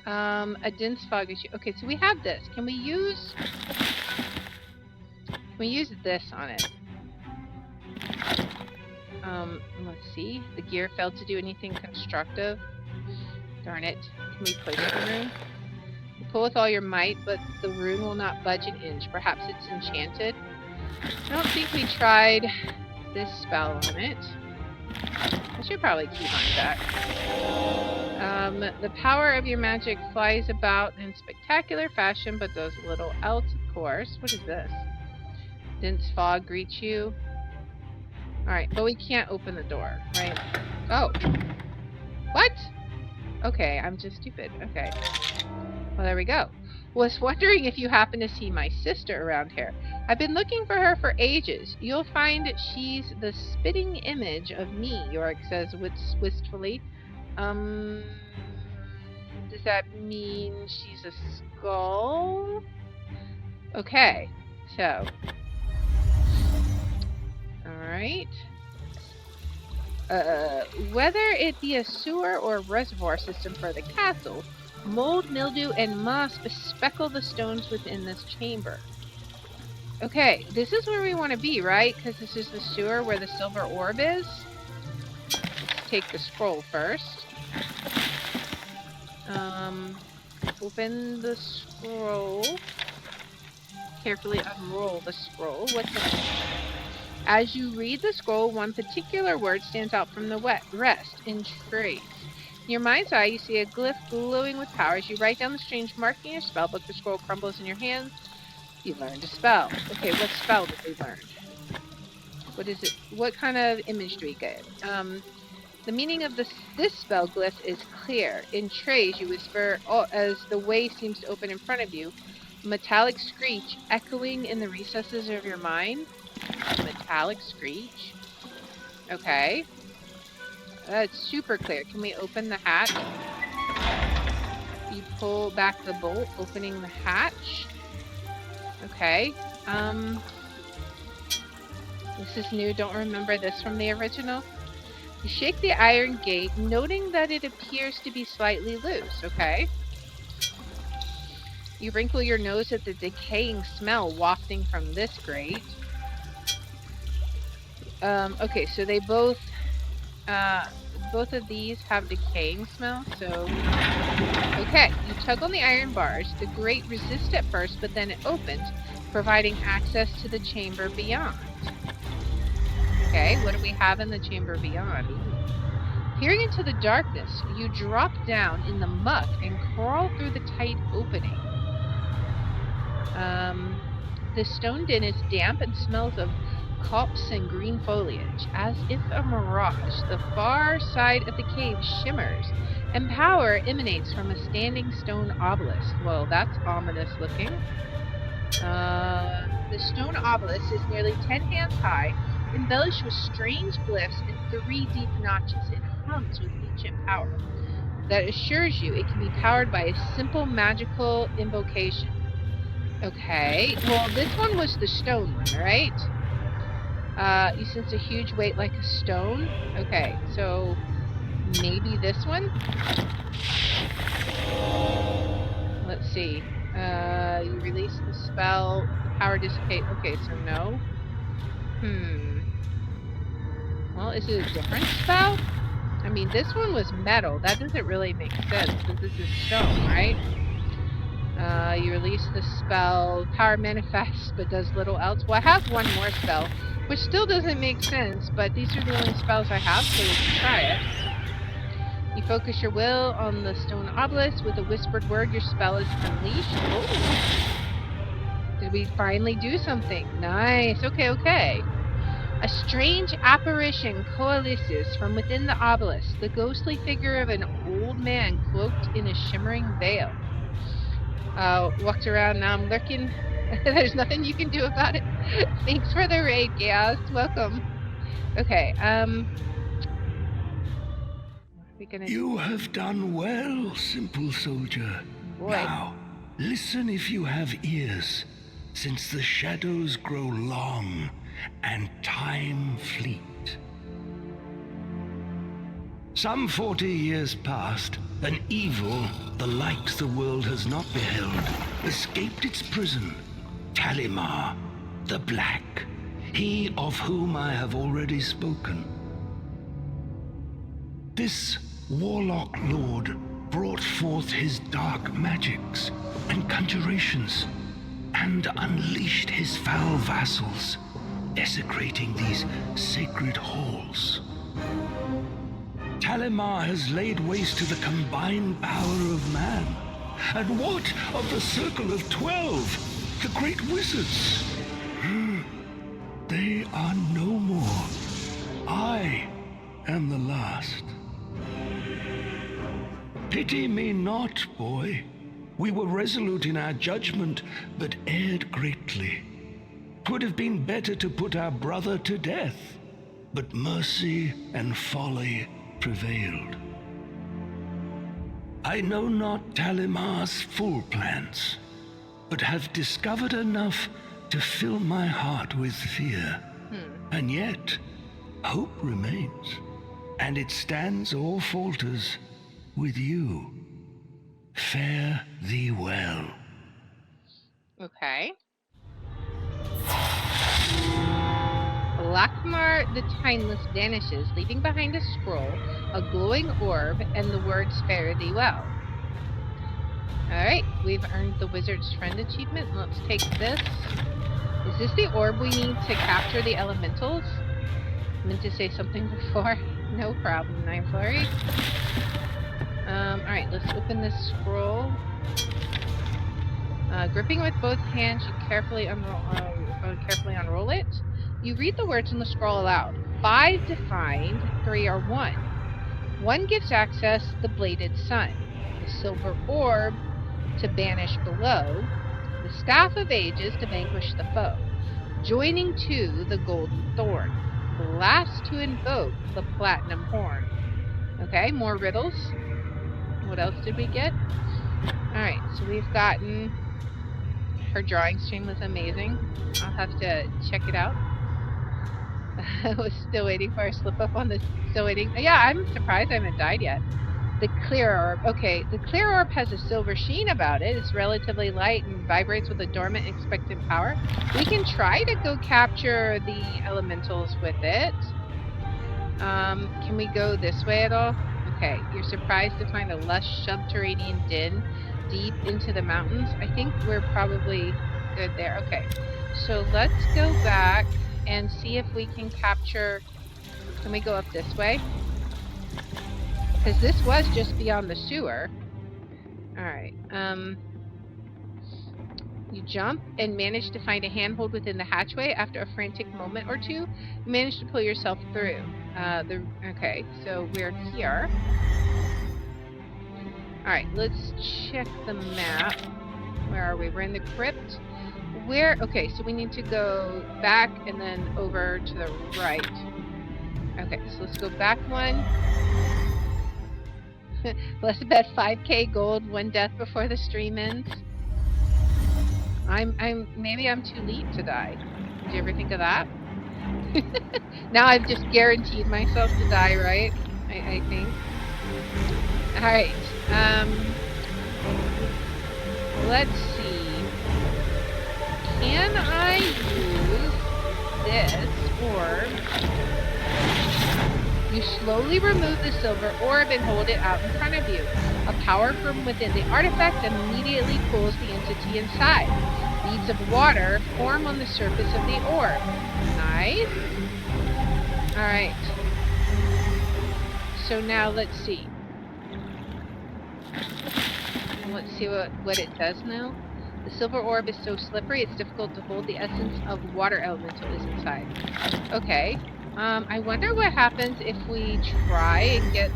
A dense fog issue. Okay, so we have this. Can we use this on it? Let's see. The gear failed to do anything constructive. Darn it. Can we push the rune? You pull with all your might, but the rune will not budge an inch. Perhaps it's enchanted. I don't think we tried this spell on it. I should probably keep on that. The power of your magic flies about in spectacular fashion, but does little else, of course. What is this? Dense fog greets you. Alright, but we can't open the door, right? Oh. What? Okay, I'm just stupid. Okay. Well, there we go. Was wondering if you happen to see my sister around here. I've been looking for her for ages. You'll find she's the spitting image of me, Yorick says wistfully. Does that mean she's a skull? Okay, so. Alright. Whether it be a sewer or reservoir system for the castle, mold, mildew, and moss bespeckle the stones within this chamber. Okay, this is where we want to be, right? Because this is the sewer where the silver orb is. Let's take the scroll first. Open the scroll. Carefully unroll the scroll. What's in it? As you read the scroll, one particular word stands out from the rest. Intrigue. In your mind's eye, you see a glyph glowing with power. As you write down the strange mark in your spellbook, the scroll crumbles in your hands. You learned a spell. Okay, what spell did we learn? What is it? What kind of image do we get? The meaning of this spell glyph is clear. In trays, you whisper as the way seems to open in front of you. Metallic screech echoing in the recesses of your mind. Metallic screech. Okay. That's super clear. Can we open the hatch? You pull back the bolt, opening the hatch. Okay. This is new. Don't remember this from the original. You shake the iron gate, noting that it appears to be slightly loose. Okay. You wrinkle your nose at the decaying smell wafting from this grate. Okay, so they both of these have decaying smell, so... Okay, you tug on the iron bars. The grate resists at first, but then it opens, providing access to the chamber beyond. Okay, what do we have in the chamber beyond? Peering into the darkness, you drop down in the muck and crawl through the tight opening. The stone den is damp and smells of copse and green foliage. As if a mirage, the far side of the cave shimmers, and power emanates from a standing stone obelisk. Well, that's ominous looking. The stone obelisk is nearly 10 hands high, embellished with strange glyphs and 3 deep notches in it. comes with ancient power that assures you it can be powered by a simple magical invocation. Okay, well, this one was the stone one, right? You sense a huge weight like a stone. Okay, so maybe this one? Let's see. You release the spell, the power dissipate. Okay, so no. Well, is it a different spell? I mean, this one was metal. That doesn't really make sense because this is stone, right? You release the spell, power manifests but does little else. Well, I have one more spell, which still doesn't make sense, but these are the only spells I have, so we can try it. You focus your will on the stone obelisk. With a whispered word, your spell is unleashed. Oh! Did we finally do something? Nice. Okay, okay. A strange apparition coalesces from within the obelisk, the ghostly figure of an old man cloaked in a shimmering veil. Walked around, now I'm lurking. There's nothing you can do about it. Thanks for the raid, Chaos. Welcome. Okay, You have done well, simple soldier. Boy. Now, listen if you have ears, since the shadows grow long and time fleet. Some 40 years past, an evil, the likes the world has not beheld, escaped its prison. Talimar, the Black, he of whom I have already spoken. This warlock lord brought forth his dark magics and conjurations, and unleashed his foul vassals, desecrating these sacred halls. Talimar has laid waste to the combined power of man. And what of the Circle of 12, the great wizards? They are no more. I am the last. Pity me not, boy. We were resolute in our judgment, but erred greatly. 'Twould have been better to put our brother to death, but mercy and folly prevailed. I know not Talimar's full plans, but have discovered enough to fill my heart with fear. And yet, hope remains, and it stands or falters with you. Fare thee well. Okay. Lakmar the Timeless vanishes, leaving behind a scroll, a glowing orb, and the words "Fare thee well." Alright, we've earned the Wizard's Friend achievement. Let's take this. Is this the orb we need to capture the elementals? I meant to say something before. No problem, Nine Flurry. Alright, let's open this scroll. Gripping with both hands, you carefully unroll it. You read the words in the scroll aloud. 5 defined, 3 are 1. 1 gives access the bladed sun, the silver orb to banish below, the staff of ages to vanquish the foe, joining 2 the golden thorn, the last to invoke the platinum horn. Okay, more riddles. What else did we get? Alright, so we've gotten... Her drawing stream was amazing. I'll have to check it out. I was still waiting for a slip up on this. Still waiting. Yeah, I'm surprised I haven't died yet. The clear orb. Okay, the clear orb has a silver sheen about it. It's relatively light and vibrates with a dormant expectant power. We can try to go capture the elementals with it. Can we go this way at all? Okay, you're surprised to find a lush subterranean den deep into the mountains. I think we're probably good there. Okay, so let's go back and see if we can capture... Can we go up this way? Because this was just beyond the sewer. Alright, you jump and manage to find a handhold within the hatchway. After a frantic moment or two, you manage to pull yourself through. Okay, so we're here. Alright, let's check the map. Where are we? We're in the crypt. Okay, so we need to go back and then over to the right. Okay, so let's go back one. Let's bet 5K gold, 1 death before the stream ends. Maybe I'm too late to die. Did you ever think of that? Now I've just guaranteed myself to die, right? I think. Alright. Let's see. Can I use this orb? You slowly remove the silver orb and hold it out in front of you. A power from within the artifact immediately pulls the entity inside. Beads of water form on the surface of the orb. Nice. Alright. So now let's see. Let's see what it does now. The silver orb is so slippery it's difficult to hold. The essence of water elemental is inside. Okay. I wonder what happens if we try and get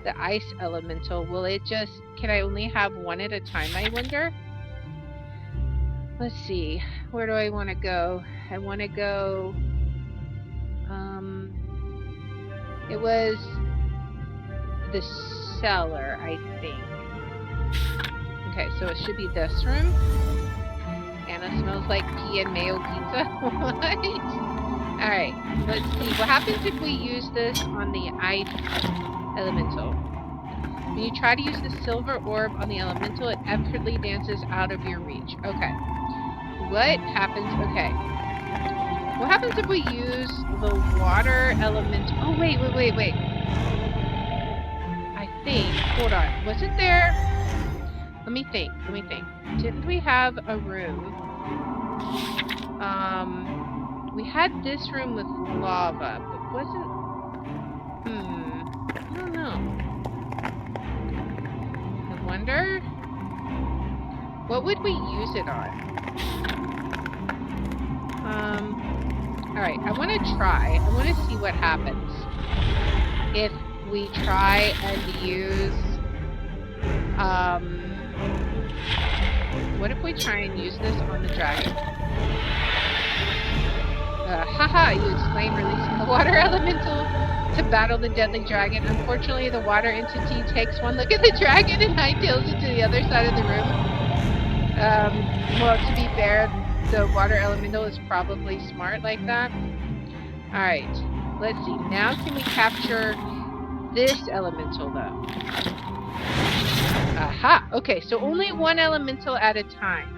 the ice elemental. Will it just... Can I only have one at a time, I wonder? Let's see. Where do I want to go? I want to go... It was the cellar, I think. Okay, so it should be this room. Anna smells like pea and mayo pizza. What? Alright, let's see. What happens if we use this on the ice elemental? When you try to use the silver orb on the elemental, it effortlessly dances out of your reach. Okay. What happens? Okay. What happens if we use the water elemental? Oh, wait. I think. Hold on. Wasn't there... Let me think. Didn't we have a room? We had this room with lava, but wasn't... I don't know. I wonder... What would we use it on? Alright, I want to try. I want to see what happens if we try and use... What if we try and use this on the dragon? Haha, you exclaim, releasing the water elemental to battle the deadly dragon. Unfortunately, the water entity takes one look at the dragon and hightails it to the other side of the room. Well, to be fair, the water elemental is probably smart like that. Alright, let's see. Now can we capture this elemental, though? Aha! Okay, so only one elemental at a time.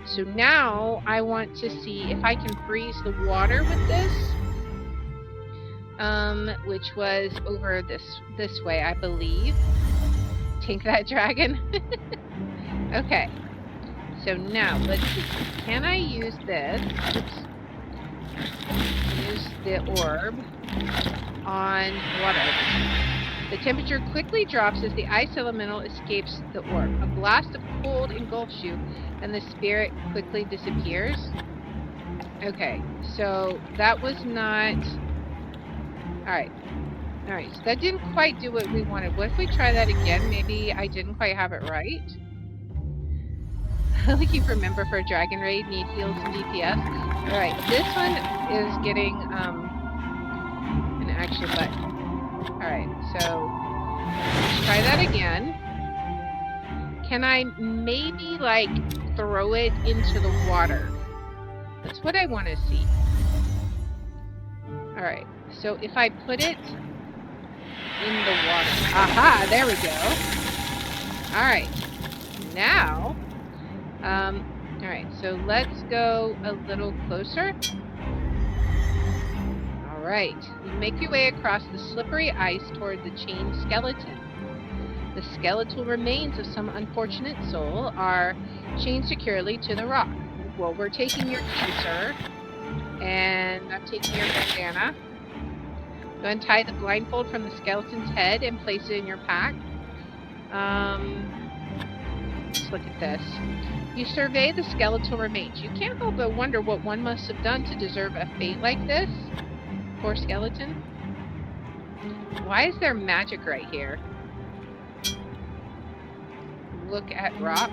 So now I want to see if I can freeze the water with this. Which was over this way, I believe. Take that, dragon. Okay. So now, let's see. Can I use this? Oops. Use the orb on water. The temperature quickly drops as the ice elemental escapes the orb. A blast of cold engulfs you, and the spirit quickly disappears. Okay, so that was not... Alright, so that didn't quite do what we wanted. What if we try that again? Maybe I didn't quite have it right. Looking for a member for a dragon raid, need heals and DPS. Alright, this one is getting an action button. Alright, so let's try that again. Can I maybe, like, throw it into the water? That's what I want to see. Alright, so if I put it in the water... Aha! There we go! Alright, now... alright, so let's go a little closer. Alright, you make your way across the slippery ice toward the chained skeleton. The skeletal remains of some unfortunate soul are chained securely to the rock. Well, we're taking your key, sir. And I'm taking your bandana. You untie the blindfold from the skeleton's head and place it in your pack. Let's look at this. You survey the skeletal remains. You can't help but wonder what one must have done to deserve a fate like this. Poor skeleton. Why is there magic right here? Look at rock.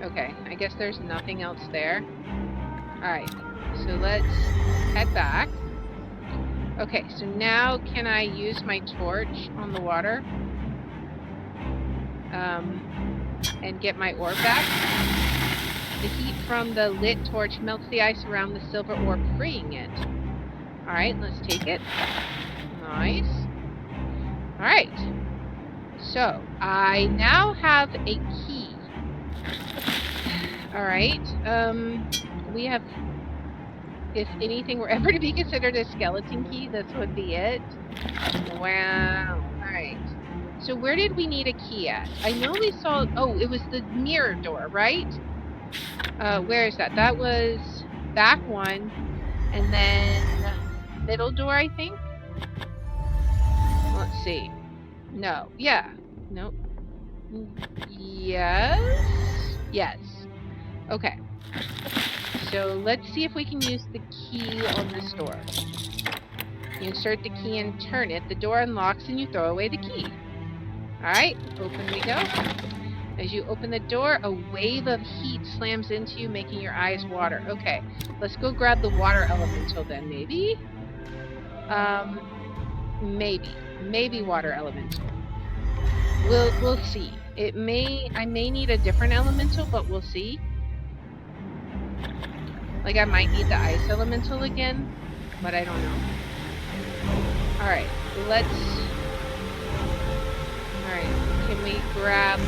Okay, I guess there's nothing else there. Alright, so let's head back. Okay, so now can I use my torch on the water? And get my orb back? The heat from the lit torch melts the ice around the silver orb, freeing it. Alright, let's take it. Nice. Alright. So, I now have a key. Alright, we have... If anything were ever to be considered a skeleton key, this would be it. Wow. Alright. So where did we need a key at? I know we saw... Oh, it was the mirror door, right? Where is that? That was back one. And then middle door, I think? Let's see. No. Yeah. Nope. Yes? Yes. Okay. So let's see if we can use the key on this door. You insert the key and turn it. The door unlocks and you throw away the key. Alright, open we go. As you open the door, a wave of heat slams into you, making your eyes water. Okay, let's go grab the water elemental then, maybe? Maybe water elemental. We'll see. I may need a different elemental, but we'll see. Like I might need the ice elemental again, but I don't know. Alright, can we grab...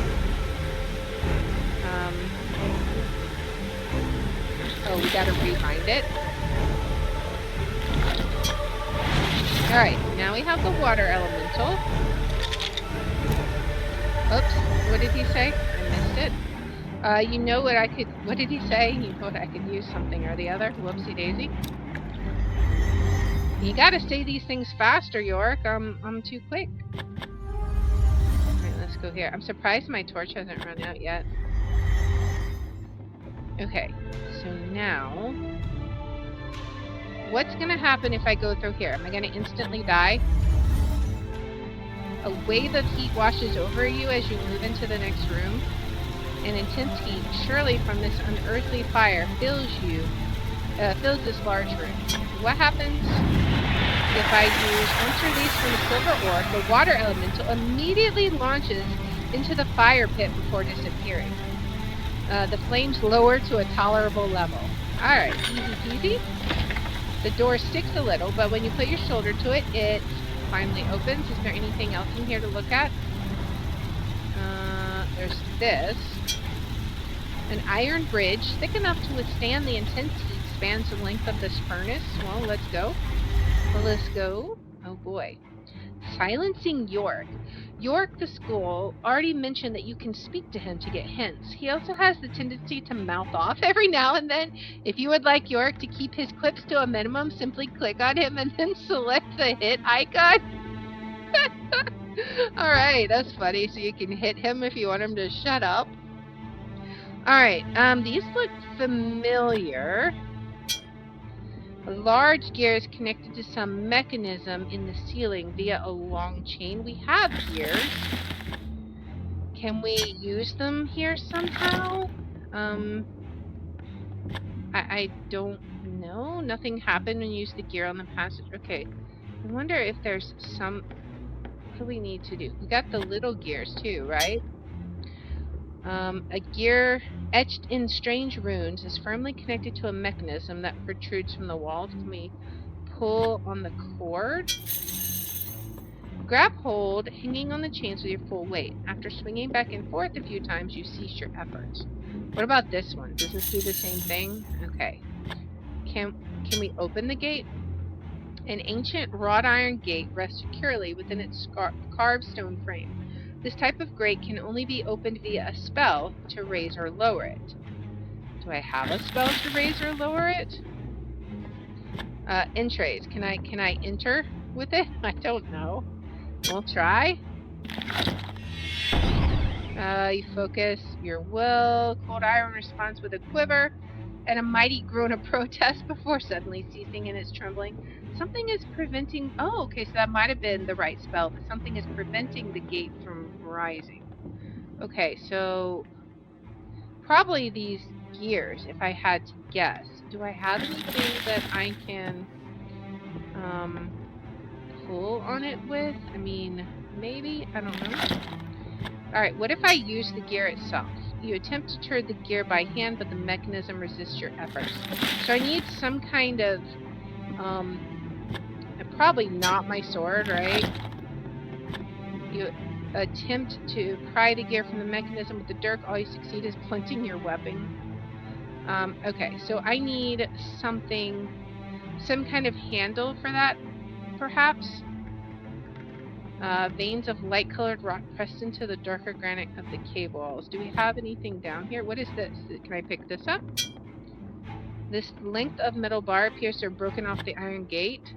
Oh, we gotta rebind it. Alright, now we have the water elemental. Oops, what did he say? I missed it. You know what I could... What did he say? You know what I could use something or the other? Whoopsie daisy. You gotta say these things faster, York. I'm too quick. Alright, let's go here. I'm surprised my torch hasn't run out yet. Okay, so now... What's gonna happen if I go through here? Am I gonna instantly die? A wave of heat washes over you as you move into the next room. An intense heat, surely from this unearthly fire, fills this large room. What happens if I use once released from the silver orb, the water elemental immediately launches into the fire pit before disappearing. The flames lower to a tolerable level. Alright, easy peasy. The door sticks a little, but when you put your shoulder to it, it finally opens. Is there anything else in here to look at? There's this. An iron bridge, thick enough to withstand the intense heat, spans the length of this furnace. Well, let's go. Oh boy. Silencing York. York the Skull already mentioned that you can speak to him to get hints. He also has the tendency to mouth off every now and then. If you would like York to keep his clips to a minimum, simply click on him and then select the hit icon. Alright, that's funny. So you can hit him if you want him to shut up. Alright, these look familiar. A large gear is connected to some mechanism in the ceiling via a long chain. We have gears. Can we use them here somehow? I don't know. Nothing happened when you used the gear on the passage. Okay. I wonder if there's some... What do we need to do? We got the little gears too, right? A gear etched in strange runes is firmly connected to a mechanism that protrudes from the walls. Can we pull on the cord? Grab hold, hanging on the chains with your full weight. After swinging back and forth a few times, you cease your efforts. What about this one? Does this do the same thing? Okay. Can we open the gate? An ancient wrought iron gate rests securely within its carved stone frame. This type of grate can only be opened via a spell to raise or lower it. Do I have a spell to raise or lower it? Entrays. Can I enter with it? I don't know. We'll try. You focus your will. Cold iron responds with a quiver and a mighty groan of protest before suddenly ceasing in its trembling. Something is preventing... Oh, okay, so that might have been the right spell, but something is preventing the gate from rising. Okay, so... Probably these gears, if I had to guess. Do I have anything that I can... pull on it with? I mean, maybe? I don't know. Alright, what if I use the gear itself? You attempt to turn the gear by hand, but the mechanism resists your efforts. So I need some kind of, probably not my sword, right? You attempt to pry the gear from the mechanism with the dirk. All you succeed is blunting your weapon. Okay, so I need something, some kind of handle for that, perhaps? Veins of light-colored rock pressed into the darker granite of the cave walls. Do we have anything down here? What is this? Can I pick this up? This length of metal bar appears to have broken off the iron gate.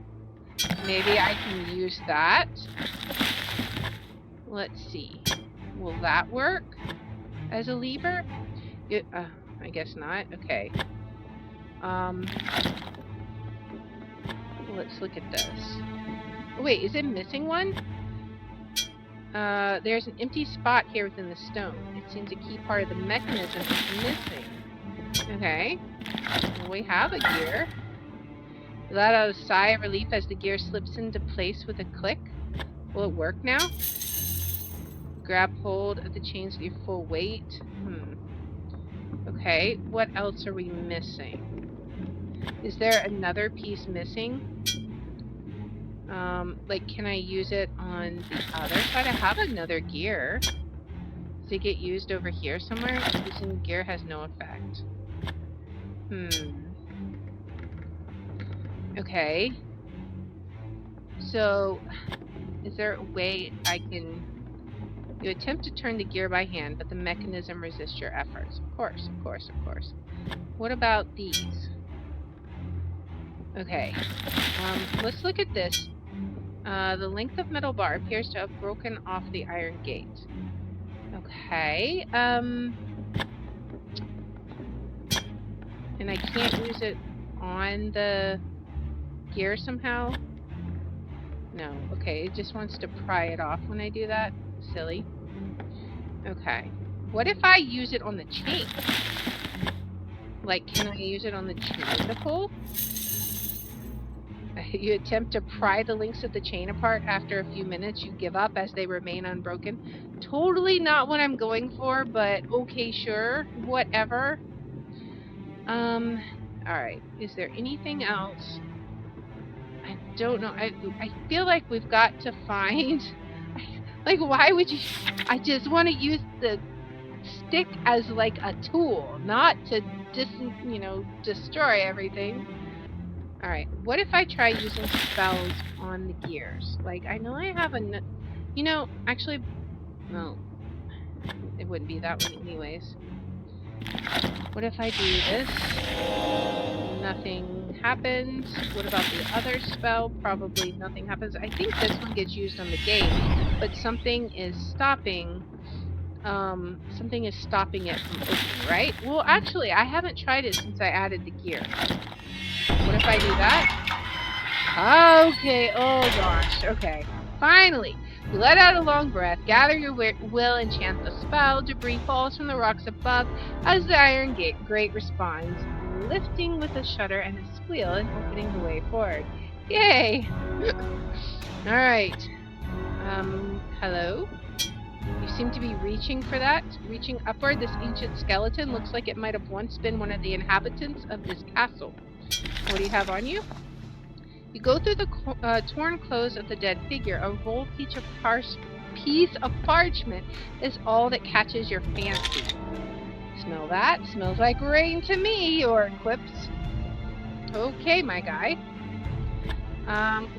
Maybe I can use that. Let's see. Will that work as a lever? I guess not. Okay. Let's look at this. Oh, wait, is it missing one? There's an empty spot here within the stone. It seems a key part of the mechanism is missing. Okay. Well, we have a gear. Let out a sigh of relief as the gear slips into place with a click. Will it work now? Grab hold of the chains with your full weight. Okay, what else are we missing? Is there another piece missing? Like, can I use it on the other side? I have another gear. Does it get used over here somewhere? Using gear has no effect. Okay. So, is there a way I can... You attempt to turn the gear by hand, but the mechanism resists your efforts. Of course, of course, of course. What about these? Okay. Let's look at this. The length of metal bar appears to have broken off the iron gate. Okay. And I can't use it on the gear somehow? No. Okay, it just wants to pry it off when I do that. Silly. Okay. What if I use it on the chain? Like, can I use it on the chain to pull? You attempt to pry the links of the chain apart. After a few minutes, you give up as they remain unbroken. Totally not what I'm going for, but okay, sure. Whatever. Alright. Is there anything else? I don't know. I feel like we've got to find... Like, why would you... I just want to use the stick as, like, a tool, not to destroy everything. Alright, what if I try using spells on the gears? Like, I know I have a... actually... No. It wouldn't be that one anyways. What if I do this? Nothing happens. What about the other spell? Probably nothing happens. I think this one gets used on the gate, but something is stopping... something is stopping it from opening, right? Well, actually, I haven't tried it since I added the gear. What if I do that? Okay, oh gosh, okay. Finally! You let out a long breath, gather your will, and chant the spell. Debris falls from the rocks above as the iron grate responds, lifting with a shudder and a squeal and opening the way forward. Yay! Alright. Hello? You seem to be reaching for that. Reaching upward, this ancient skeleton looks like it might have once been one of the inhabitants of this castle. What do you have on you? You go through the torn clothes of the dead figure. A rolled piece of parchment is all that catches your fancy. Smell that? Smells like rain to me, your quips. Okay, my guy.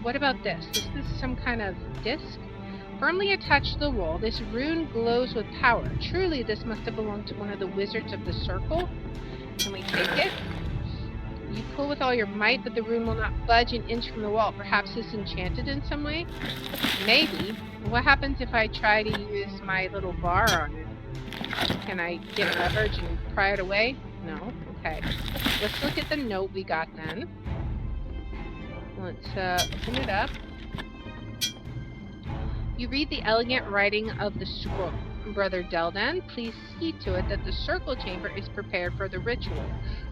What about this? Is this some kind of disc? Firmly attached to the wall, this rune glows with power. Truly, this must have belonged to one of the wizards of the circle. Can we take it? You pull with all your might, but the rune will not budge an inch from the wall. Perhaps it's enchanted in some way? Maybe. What happens if I try to use my little bar on it? Can I get leverage and pry it away? No? Okay. Let's look at the note we got then. Let's open it up. You read the elegant writing of the scroll. Brother Deldan, please see to it that the circle chamber is prepared for the ritual.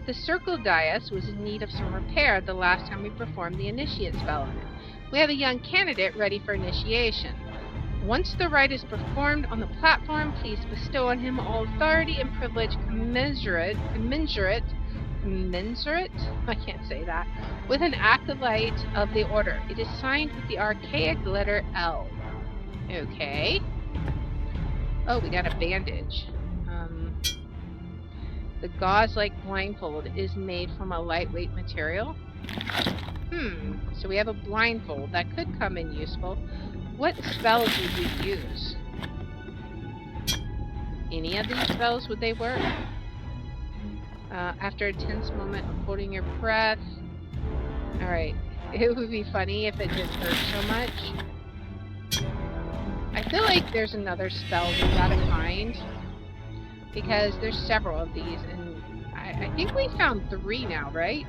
The circle dais was in need of some repair the last time we performed the initiate spell on it. We have a young candidate ready for initiation. Once the rite is performed on the platform, please bestow on him all authority and privilege commensurate, I can't say that, with an acolyte of the order. It is signed with the archaic letter L. Okay. Oh, we got a bandage. The gauze-like blindfold is made from a lightweight material. So we have a blindfold. That could come in useful. What spells would we use? Any of these spells, would they work? After a tense moment of holding your breath. Alright. It would be funny if it didn't hurt so much. I feel like there's another spell we gotta find. Because there's several of these, and I think we found 3 now, right?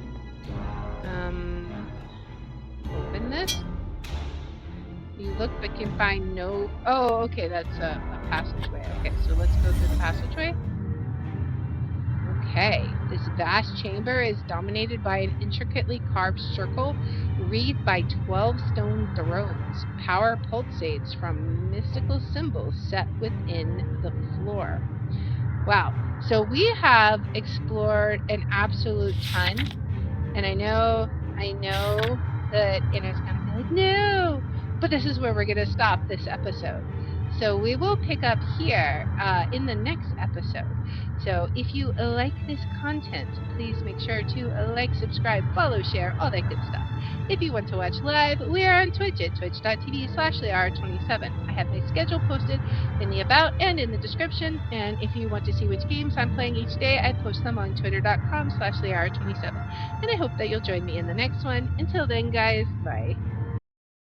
Open this. You look but can find no... Oh, okay, that's a passageway. Okay, so let's go through the passageway. Okay, this vast chamber is dominated by an intricately carved circle wreathed by 12 stone thrones. Power pulsates from mystical symbols set within the floor. Wow, so we have explored an absolute ton, and I know that Anna's gonna be like, no, but this is where we're gonna stop this episode. So we will pick up here in the next episode. So if you like this content, please make sure to like, subscribe, follow, share, all that good stuff. If you want to watch live, we are on Twitch at twitch.tv/Liara27. I have my schedule posted in the about and in the description, and if you want to see which games I'm playing each day, I post them on twitter.com/Liara27. And I hope that you'll join me in the next one. Until then, guys, bye.